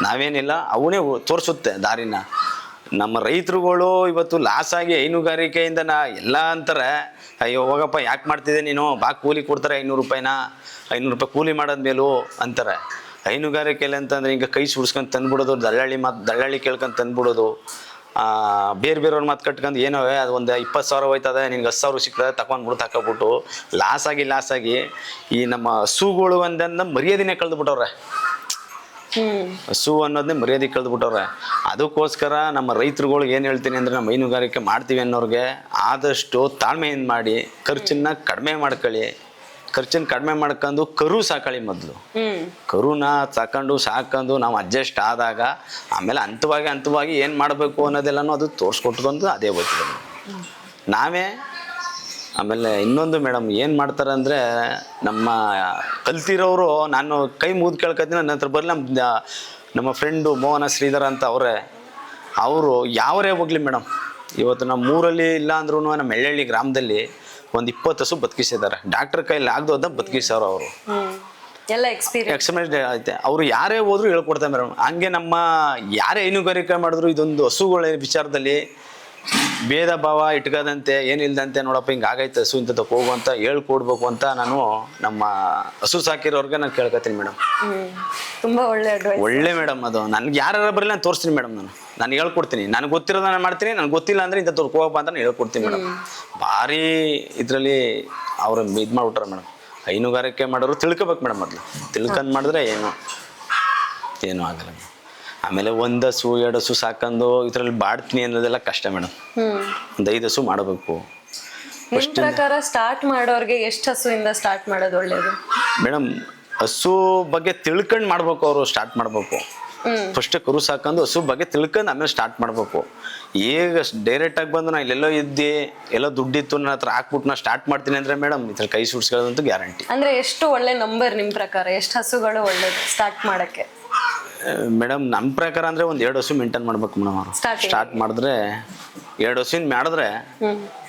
ನಾವೇನಿಲ್ಲ, ಅವನೇ ತೋರಿಸುತ್ತೆ ದಾರಿನ. ನಮ್ಮ ರೈತರುಗಳು ಇವತ್ತು ಲಾಸ್ ಆಗಿ ಹೈನುಗಾರಿಕೆಯಿಂದ ಎಲ್ಲ ಅಂತಾರೆ, ಅಯ್ಯೋ ಹೋಗಪ್ಪ ಯಾಕೆ ಮಾಡ್ತಿದ್ದೆ ನೀನು, ಬಾ ಕೂಲಿ ಕೊಡ್ತಾರೆ 500 ರೂಪಾಯಿನ, 500 ರೂಪಾಯಿ ಕೂಲಿ ಮಾಡೋದ್ಮೇಲೂ ಅಂತಾರೆ. ಹೈನುಗಾರಿಕೆಯಲ್ಲಿ ಅಂತಂದ್ರೆ ಈಗ ಕೈ ಸುಡ್ಸ್ಕೊಂಡು ತಂದ್ಬಿಡೋದು, ದಳ್ಳಾಳಿ ಕೇಳ್ಕೊಂಡು ತಂದ್ಬಿಡೋದು, ಬೇರೆಯವ್ರ ಮಾತು ಕಟ್ಕೊಂಡು ಏನೋ ಅದು ಒಂದು 20,000 ಹೋಯ್ತದೆ, ನಿನ್ಗೆ 10,000 ಸಿಗ್ತದೆ ತಗೊಂಡ್ಬಿಡು ತಗೊಬಿಟ್ಟು ಲಾಸ್ ಆಗಿ ಈ ನಮ್ಮ ಹಸುಗಳು ಒಂದನ್ನ ಮರ್ಯಾದೆನೇ ಕಳೆದ್ಬಿಟ್ಟವ್ರೆ. ಹಸು ಅನ್ನೋದನ್ನೇ ಮರ್ಯಾದೆ ಕಳೆದ್ಬಿಟ್ಟವ್ರೆ. ಅದಕ್ಕೋಸ್ಕರ ನಮ್ಮ ರೈತರುಗಳಿಗೆ ಏನು ಹೇಳ್ತೀನಿ ಅಂದರೆ, ನಮ್ಮ ಹೈನುಗಾರಿಕೆ ಮಾಡ್ತೀವಿ ಅನ್ನೋರಿಗೆ ಆದಷ್ಟು ತಾಳ್ಮೆಯಿಂದ ಮಾಡಿ, ಖರ್ಚನ್ನ ಕಡಿಮೆ ಮಾಡ್ಕೊಂಡು ಕರು ಸಾಕಳಿ. ಮೊದಲು ಕರುನ ಸಾಕೊಂಡು ನಾವು ಅಡ್ಜಸ್ಟ್ ಆದಾಗ ಆಮೇಲೆ ಹಂತವಾಗಿ ಏನು ಮಾಡಬೇಕು ಅನ್ನೋದೆಲ್ಲನೂ ಅದು ತೋರಿಸ್ಕೊಟ್ಟದಂದು ಅದೇ ಹೋಗ್ತದೆ ನಾವೇ. ಆಮೇಲೆ ಇನ್ನೊಂದು ಮೇಡಮ್ ಏನು ಮಾಡ್ತಾರೆ ಅಂದರೆ, ನಮ್ಮ ಕಲ್ತಿರೋರು, ನಾನು ಕೈ ಮುಗಿದು ಕೇಳ್ಕೊತೀನಿ, ನನ್ನ ಹತ್ರ ಬರಲಿ ನಮ್ಮ ಫ್ರೆಂಡು ಮೋಹನ ಶ್ರೀಧರ ಅಂತ ಅವರು ಯಾವರೇ ಹೋಗ್ಲಿ ಮೇಡಮ್, ಇವತ್ತು ನಮ್ಮ ಊರಲ್ಲಿ ಇಲ್ಲ ಅಂದ್ರೂ ನಮ್ಮ ಎಳ್ಳಹಳ್ಳಿ ಗ್ರಾಮದಲ್ಲಿ ಒಂದು 20 ಹಸು ಬದುಕಿಸಿದ್ದಾರೆ. ಡಾಕ್ಟರ್ ಕೈಲಿ ಆಗದೋದ ಬದುಕಿಸೋರು ಅವರು, ಎಲ್ಲ ಎಕ್ಸ್ಪೀರಿಯನ್ಸ್ ಐತೆ. ಅವರು ಯಾರೇ ಹೋದ್ರು ಹೇಳ್ಕೊಡ್ತಾರೆ ಮೇಡಮ್. ಹಂಗೆ ನಮ್ಮ ಯಾರೇ ಹೈನುಗಾರಿಕೆ ಮಾಡಿದ್ರು ಇದೊಂದು ಹಸುಗಳ ವಿಚಾರದಲ್ಲಿ ಭೇದ ಭಾವ ಇಟ್ಕೋದಂತೆ ಏನಿಲ್ದಂತೆ, ನೋಡಪ್ಪ ಹಿಂಗೆ ಆಗೈತೆ ಹಸು ಇಂಥ ಹೋಗು ಅಂತ ಹೇಳ್ಕೊಡ್ಬೇಕು ಅಂತ ನಾನು ನಮ್ಮ ಹಸು ಸಾಕಿರೋರ್ಗೆ ನಾನು ಕೇಳ್ಕೊತೀನಿ ಮೇಡಮ್. ತುಂಬಾ ಒಳ್ಳೆ ಮೇಡಮ್. ಅದು ನನ್ಗೆ ಯಾರು ಬರಲಿ ನಾನು ತೋರಿಸ್ತೀನಿ ಮೇಡಮ್. ನಾನು ಹೇಳ್ಕೊಡ್ತೀನಿ, ನನಗೆ ಗೊತ್ತಿರೋದು ನಾನು ಮಾಡ್ತೀನಿ, ನನಗೆ ಗೊತ್ತಿಲ್ಲ ಅಂದರೆ ಇಂಥ ಹೋಗಪ್ಪ ಅಂತ ನಾನು ಹೇಳ್ಕೊಡ್ತೀನಿ ಮೇಡಮ್. ಭಾರಿ ಇದರಲ್ಲಿ ಅವ್ರು ಇದು ಮಾಡ್ಬಿಟ್ರೆ ಮೇಡಮ್. ಹೈನುಗಾರಿಕೆ ಮಾಡೋರು ತಿಳ್ಕೊಬೇಕು ಮೇಡಮ್. ಮೊದಲು ತಿಳ್ಕೊಂಡು ಮಾಡಿದ್ರೆ ಏನೂ ಆಗಲ್ಲ. ಆಮೇಲೆ 1 ಹಸು 2 ಹಸು ಸಾಕೊಂಡು ಇದರಲ್ಲಿ ಬಾಡ್ತೀನಿ ಅನ್ನೋದೆಲ್ಲ ಕಷ್ಟ ಮೇಡಮ್. ಒಂದು 5 ಹಸು ಮಾಡಬೇಕು. ನಿಮ್ಮ ಪ್ರಕಾರ ಸ್ಟಾರ್ಟ್ ಮಾಡೋರಿಗೆ ಎಷ್ಟು ಹಸುವಿಂದ ಸ್ಟಾರ್ಟ್ ಮಾಡೋದು ಒಳ್ಳೇದು ಮೇಡಮ್? ಹಸು ಬಗ್ಗೆ ತಿಳ್ಕೊಂಡು ಮಾಡ್ಬೇಕು. ಅವರು ಸ್ಟಾರ್ಟ್ ಮಾಡ್ಬೇಕು. ಫಸ್ಟ್ ಕರು ಸಾಕೊಂಡು ಹಸು ಬಗ್ಗೆ ತಿಳ್ಕೊಂಡು ಆಮೇಲೆ ಸ್ಟಾರ್ಟ್ ಮಾಡ್ಬೇಕು. ಈಗ ಡೈರೆಕ್ಟ್ ಆಗಿ ಬಂದು ನಾ ಇಲ್ಲೆಲ್ಲೋ ಎಲ್ಲೋ ದುಡ್ಡಿತ್ತು ನನ್ನ ಹತ್ರ ಹಾಕ್ಬಿಟ್ಟು ನಾ ಸ್ಟಾರ್ಟ್ ಮಾಡ್ತೀನಿ ಅಂದ್ರೆ ಮೇಡಮ್ ಇದ್ರ ಕೈ ಸುಡ್ಸ್ಕೊಳ್ಳೋದಂತೂ ಗ್ಯಾರಂಟಿ. ಅಂದ್ರೆ ಎಷ್ಟು ಒಳ್ಳೆ ನಂಬರ್ ನಿಮ್ಮ ಪ್ರಕಾರ? ಎಷ್ಟು ಹಸುಗಳು ಒಳ್ಳೇದು ಸ್ಟಾರ್ಟ್ ಮಾಡಕ್ಕೆ? ಮೇಡಮ್ ನಮ್ಮ ಪ್ರಕಾರ ಅಂದ್ರೆ ಒಂದು 2 ಹಸು ಮೇಂಟೈನ್ ಮಾಡ್ಬೇಕು ಮೇಡಮ್. ಅವರು ಸ್ಟಾರ್ಟ್ ಮಾಡಿದ್ರೆ 2 ಹಸುವಿಂದ ಮಾಡಿದ್ರೆ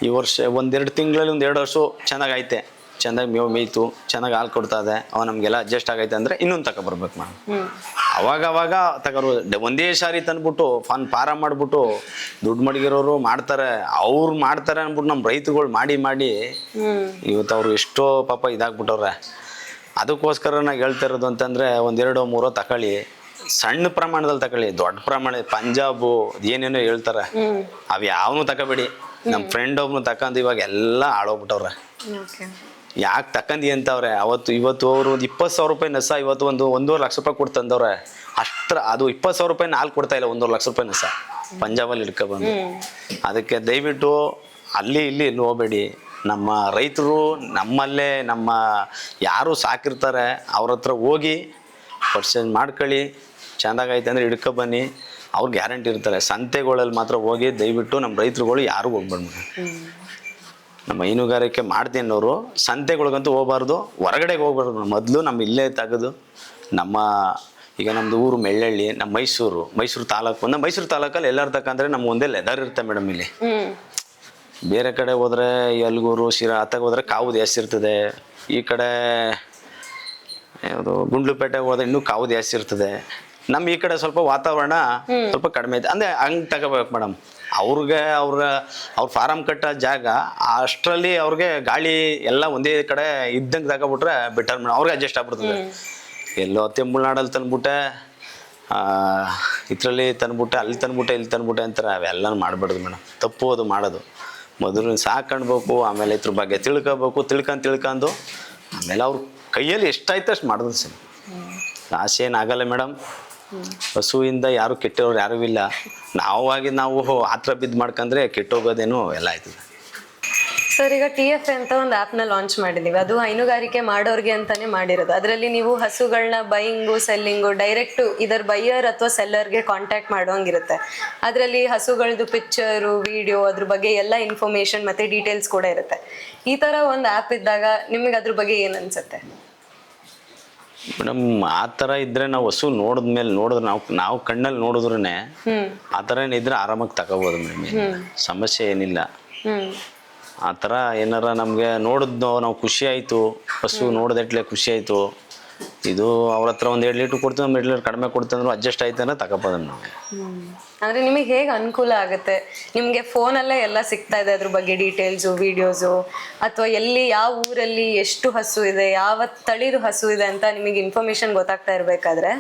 ಈ ವರ್ಷ 1-2 ತಿಂಗಳಲ್ಲಿ 2 ಹಸು ಚೆನ್ನಾಗೈತೆ, ಚೆನ್ನಾಗಿ ಮೇಯ್ತು, ಚೆನ್ನಾಗಿ ಹಾಲು ಕೊಡ್ತಾ ಇದೆ, ಅವ ನಮಗೆಲ್ಲ ಅಡ್ಜಸ್ಟ್ ಆಗೈತೆ ಅಂದರೆ ಇನ್ನೊಂದು ತಗೊಬರ್ಬೇಕು ಮೇಡಮ್. ಅವಾಗ ತಗೋರು ಒಂದೇ ಸಾರಿ ತಂದ್ಬಿಟ್ಟು ಫಾರಂ ಮಾಡಿಬಿಟ್ಟು ದುಡ್ಡು ಮಡಗಿರೋರು ಮಾಡ್ತಾರೆ, ಅವ್ರು ಮಾಡ್ತಾರೆ ಅಂದ್ಬಿಟ್ಟು ನಮ್ಮ ರೈತರುಗಳು ಮಾಡಿ ಇವತ್ತು ಅವರು ಎಷ್ಟೋ ಪಾಪ ಇದಾಗ್ಬಿಟ್ಟವ್ರೆ. ಅದಕ್ಕೋಸ್ಕರ ನಾನು ಹೇಳ್ತಾ ಇರೋದು ಅಂತಂದರೆ 1-2-3 ತಗೊಳ್ಳಿ, ಸಣ್ಣ ಪ್ರಮಾಣದಲ್ಲಿ ತಗೊಳ್ಳಿ. ದೊಡ್ಡ ಪ್ರಮಾಣ ಪಂಜಾಬು ಏನೇನೋ ಹೇಳ್ತಾರೆ, ಅವು ಯಾವನು ತಗೋಬೇಡಿ. ನಮ್ಮ ಫ್ರೆಂಡ್ ಒಬ್ನು ತಗೊಂಡು ಇವಾಗ ಎಲ್ಲ ಹಾಳೋಗ್ಬಿಟ್ಟವ್ರೆ. ಯಾಕೆ ತಕ್ಕಂದಿ ಅಂತವ್ರೆ? ಇವತ್ತು ಅವರು 20,000 ರೂಪಾಯಿ ನಸ ಇವತ್ತು 1.5 ಲಕ್ಷ ರೂಪಾಯಿ ಕೊಟ್ಟು ತಂದವ್ರೆ. ಅದು 20,000 ರೂಪಾಯಿ ಹಾಲು ಕೊಡ್ತಾ ಇಲ್ಲ, 1.5 ಲಕ್ಷ ರೂಪಾಯಿ ನಸ ಪಂಜಾಬಲ್ಲಿ ಹಿಡ್ಕೊಬಂದು. ಅದಕ್ಕೆ ದಯವಿಟ್ಟು ಅಲ್ಲಿ ಇಲ್ಲಿ ಹೋಗ್ಬೇಡಿ. ನಮ್ಮ ರೈತರು ನಮ್ಮಲ್ಲೇ ಯಾರು ಸಾಕಿರ್ತಾರೆ ಅವ್ರ ಹತ್ರ ಹೋಗಿ ಪರ್ಚೇಸ್ ಮಾಡ್ಕೊಳ್ಳಿ. ಚೆಂದಾಗೈತೆ ಅಂದರೆ ಹಿಡ್ಕೊಬನ್ನಿ, ಅವ್ರು ಗ್ಯಾರಂಟಿ ಇರ್ತಾರೆ. ಸಂತೆಗಳಲ್ಲಿ ಮಾತ್ರ ಹೋಗಿ ದಯವಿಟ್ಟು ನಮ್ಮ ರೈತರುಗಳು ಯಾರು ಹೋಗ್ಬಾರ್ದು. ನಮ್ಮ ಹೈನುಗಾರಿಕೆ ಮಾಡ್ತೀನಿ ಅನ್ನೋರು ಸಂತೆಗಳಿಗಂತೂ ಹೋಗ್ಬಾರ್ದು, ಹೊರಗಡೆಗೆ ಹೋಗ್ಬಾರ್ದು. ಮೊದಲು ನಮ್ಮ ಇಲ್ಲೇ ತೆಗೆದು ಈಗ ನಮ್ಮದು ಊರು ಮೆಳ್ಳಹಳ್ಳಿ, ನಮ್ಮ ಮೈಸೂರು ತಾಲೂಕು. ಮೈಸೂರು ತಾಲೂಕಲ್ಲಿ ಎಲ್ಲರ ತಕ್ಕಂದ್ರೆ ನಮ್ಮ ಒಂದೇ ಲೆದರ್ ಇರುತ್ತೆ ಮೇಡಮ್. ಇಲ್ಲಿ ಬೇರೆ ಕಡೆ ಹೋದ್ರೆ ಯಲ್ಗೂರು ಶಿರಾ ಆತಾಗ ಹೋದ್ರೆ ಕಾವು ಜಾಸ್ತಿ ಇರ್ತದೆ. ಈ ಕಡೆ ಯಾವುದು ಗುಂಡ್ಲುಪೇಟೆಗೆ ಹೋದ್ರೆ ಇನ್ನೂ ಕಾವು ಜಾಸ್ತಿ ಇರ್ತದೆ. ನಮ್ಮ ಈ ಕಡೆ ಸ್ವಲ್ಪ ವಾತಾವರಣ ಸ್ವಲ್ಪ ಕಡಿಮೆ ಐತೆ ಅಂದರೆ ಹಂಗೆ ತಗೋಬೇಕು ಮೇಡಮ್. ಅವ್ರ ಫಾರಂ ಕಟ್ಟೋ ಜಾಗ ಅಷ್ಟರಲ್ಲಿ ಅವ್ರಿಗೆ ಗಾಳಿ ಎಲ್ಲ ಒಂದೇ ಕಡೆ ಇದ್ದಂಗೆ ತಗೊಬಿಟ್ರೆ ಬೆಟರ್ ಮೇಡಮ್. ಅವ್ರಿಗೆ ಅಡ್ಜಸ್ಟ್ ಆಗ್ಬಿಡ್ತದೆ. ಎಲ್ಲೋ ತಮಿಳ್ನಾಡಲ್ಲಿ ತಂದ್ಬಿಟ್ಟೆ, ಇದರಲ್ಲಿ ತಂದ್ಬಿಟ್ಟೆ, ಅಲ್ಲಿ ತಂದ್ಬಿಟ್ಟೆ ಅಂತಾರೆ. ಅವೆಲ್ಲ ಮಾಡಬಾರ್ದು ಮೇಡಮ್. ತಪ್ಪು ಅದು ಮಾಡೋದು. ಮೊದಲು ಸಾಕೊಂಡ್ಬೇಕು, ಆಮೇಲೆ ಇದ್ರ ಬಗ್ಗೆ ತಿಳ್ಕೊಬೇಕು. ತಿಳ್ಕೊಂಡು ಆಮೇಲೆ ಅವ್ರ ಕೈಯಲ್ಲಿ ಎಷ್ಟಾಯ್ತು ಅಷ್ಟು ಮಾಡಿದ್ರು ಸರ್. ಆಸೆ ಏನಾಗಲ್ಲ ಮೇಡಮ್. ಹಸುವಿಂದ ಯಾರು ಕೆಟ್ಟವ್ರು ಯಾರೂ ಇಲ್ಲ. ನಾವು ಹತ್ರ ಬಿದ್ದು ಮಾಡ್ಕೊಂಡ್ರೆ ಕೆಟ್ಟೋಗೋದೇನು ಎಲ್ಲ ಆಯ್ತದೆ. ಸರ್, ಈಗ TF ಅಂತ ಒಂದು ಆ್ಯಪ್ನ ಲಾಂಚ್ ಮಾಡಿದ್ದೀವಿ. ಅದು ಹೈನುಗಾರಿಕೆ ಮಾಡೋರಿಗೆ ಅಂತಾನೆ ಮಾಡಿರೋದು. ಅದರಲ್ಲಿ ನೀವು ಹಸುಗಳನ್ನ ಬೈಯಿಂಗು ಸೆಲ್ಲಿಂಗು ಡೈರೆಕ್ಟು ಇದರ ಬೈಯರ್ ಅಥವಾ ಸೆಲ್ಲರ್ಗೆ ಕಾಂಟ್ಯಾಕ್ಟ್ ಮಾಡೋಂಗಿರುತ್ತೆ. ಅದರಲ್ಲಿ ಹಸುಗಳದ್ದು ಪಿಕ್ಚರು, ವಿಡಿಯೋ, ಅದ್ರ ಬಗ್ಗೆ ಎಲ್ಲ ಇನ್ಫಾರ್ಮೇಷನ್ ಮತ್ತು ಡೀಟೇಲ್ಸ್ ಕೂಡ ಇರುತ್ತೆ. ಈ ಥರ ಒಂದು ಆ್ಯಪ್ ಇದ್ದಾಗ ನಿಮಗೆ ಅದ್ರ ಬಗ್ಗೆ ಏನು ಅನಿಸುತ್ತೆ ಮೇಡಮ್? ಆ ಥರ ಇದ್ರೆ ನಾವು ಹಸು ನೋಡಿದ್ರೆ ನಾವು ಕಣ್ಣಲ್ಲಿ ನೋಡಿದ್ರೇ ಆ ಥರ ಏನಿದ್ರೆ ಆರಾಮಾಗಿ ತಗೋಬೋದು ಮೇಡಮ್. ಸಮಸ್ಯೆ ಏನಿಲ್ಲ. ಆ ಥರ ಏನಾರ ನಮಗೆ ನೋಡಿದ್ನೋ ನಾವು ಖುಷಿ ಆಯಿತು, ಹಸು ನೋಡಿದಟ್ಲೆ ಖುಷಿ ಆಯಿತು, ಇದು ಅವ್ರ ಹತ್ರ ಒಂದು 2 ಲೀಟ್ರ್ ಕೊಡ್ತೀವಿ, 2 ಲೀಟ್ರ್ ಕಡಿಮೆ ಕೊಡ್ತಂದ್ರು ಅಡ್ಜಸ್ಟ್ ಆಯ್ತು ಅಂದ್ರೆ ತಗೋಬೋದನ್ನ ನಾವು. ಅಂದ್ರೆ ನಿಮಗೆ ಹೇಗೆ ಅನುಕೂಲ ಆಗುತ್ತೆ? ನಿಮಗೆ ಫೋನಲ್ಲೇ ಎಲ್ಲ ಸಿಗ್ತಾ ಇದೆ ಅದ್ರ ಬಗ್ಗೆ ಡೀಟೇಲ್ಸು, ವಿಡಿಯೋಸು, ಅಥವಾ ಎಲ್ಲಿ ಯಾವ ಊರಲ್ಲಿ ಎಷ್ಟು ಹಸು ಇದೆ, ಯಾವ ತಳಿದು ಹಸು ಇದೆ ಅಂತ ನಿಮಗೆ ಇನ್ಫಾರ್ಮೇಶನ್ ಗೊತ್ತಾಗ್ತಾ ಇರಬೇಕಾದ್ರೆ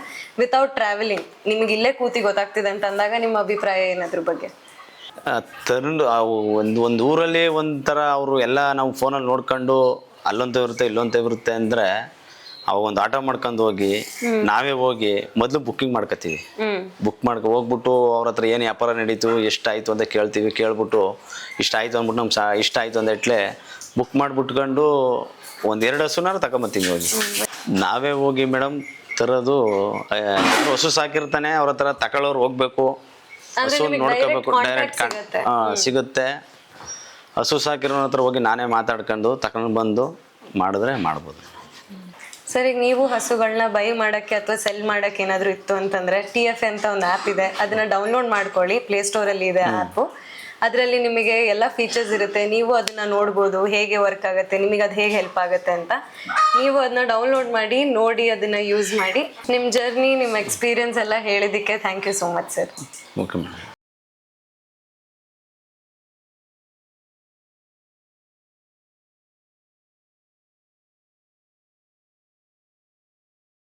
ವಿತೌಟ್ ಟ್ರಾವೆಲಿಂಗ್ ನಿಮಗೆ ಇಲ್ಲೇ ಕೂತಿ ಗೊತ್ತಾಗ್ತಿದೆ ಅಂತ ಅಂದಾಗ ನಿಮ್ಮ ಅಭಿಪ್ರಾಯ ಏನಾದ್ರ ಬಗ್ಗೆ? ತಂದು ಅವು ಒಂದು ಊರಲ್ಲಿ ಒಂಥರ ಅವರು ಎಲ್ಲ ನಾವು ಫೋನಲ್ಲಿ ನೋಡ್ಕೊಂಡು ಅಲ್ಲೊಂತ ಇರುತ್ತೆ ಇಲ್ಲೊಂತ ಇರುತ್ತೆ ಅಂದರೆ ಅವಾಗ ಒಂದು ಆಟೋ ಮಾಡ್ಕೊಂಡು ಹೋಗಿ ನಾವೇ ಹೋಗಿ ಮೊದಲು ಬುಕ್ಕಿಂಗ್ ಮಾಡ್ಕೊತೀವಿ. ಹೋಗ್ಬಿಟ್ಟು ಅವ್ರ ಹತ್ರ ಏನು ವ್ಯಾಪಾರ ನಡೀತು, ಎಷ್ಟಾಯಿತು ಅಂತ ಕೇಳ್ತೀವಿ. ಕೇಳ್ಬಿಟ್ಟು ಇಷ್ಟ ಆಯಿತು ಅಂದ್ಬಿಟ್ಟು ನಮ್ಗೆ ಇಷ್ಟ ಆಯಿತು ಅಂದಟ್ಲೆ ಬುಕ್ ಮಾಡಿಬಿಟ್ಕೊಂಡು ಒಂದು 2 ಹಸುನಾರು ತಗೊಂಬತ್ತೀನಿ ಹೋಗಿ. ನಾವೇ ಹೋಗಿ ಮೇಡಮ್ ತರೋದು, ಹಸು ಸಾಕಿರ್ತಾನೆ ಅವ್ರ ಹತ್ರ ತಗೊಳ್ಳೋರು ಹೋಗ್ಬೇಕು, ಹಸು ನೋಡ್ಕೋಬೇಕು, ಡೈರೆಕ್ಟ್ ಸಿಗುತ್ತೆ. ಹಸು ಸಾಕಿರೋ ಹತ್ರ ಹೋಗಿ ನಾನೇ ಮಾತಾಡ್ಕೊಂಡು ತಗೊಂಡು ಬಂದು ಮಾಡಿದ್ರೆ ಮಾಡ್ಬೋದು. ಸರ್, ಈಗ ನೀವು ಹಸುಗಳನ್ನ ಬೈ ಮಾಡೋಕ್ಕೆ ಅಥವಾ ಸೆಲ್ ಮಾಡೋಕ್ಕೆ ಏನಾದರೂ ಇತ್ತು ಅಂತಂದರೆ TFA ಅಂತ ಒಂದು ಆ್ಯಪ್ ಇದೆ, ಅದನ್ನು ಡೌನ್ಲೋಡ್ ಮಾಡ್ಕೊಳ್ಳಿ. ಪ್ಲೇಸ್ಟೋರಲ್ಲಿ ಇದೆ ಆ್ಯಪು. ಅದರಲ್ಲಿ ನಿಮಗೆ ಎಲ್ಲ ಫೀಚರ್ಸ್ ಇರುತ್ತೆ. ನೀವು ಅದನ್ನು ನೋಡ್ಬೋದು, ಹೇಗೆ ವರ್ಕ್ ಆಗುತ್ತೆ, ನಿಮಗೆ ಅದು ಹೇಗೆ ಹೆಲ್ಪ್ ಆಗುತ್ತೆ ಅಂತ. ನೀವು ಅದನ್ನ ಡೌನ್ಲೋಡ್ ಮಾಡಿ ನೋಡಿ, ಅದನ್ನು ಯೂಸ್ ಮಾಡಿ. ನಿಮ್ಮ ಜರ್ನಿ, ನಿಮ್ಮ ಎಕ್ಸ್ಪೀರಿಯನ್ಸ್ ಎಲ್ಲ ಹೇಳಿದ್ದಕ್ಕೆ thank you so much sir. Okay madam.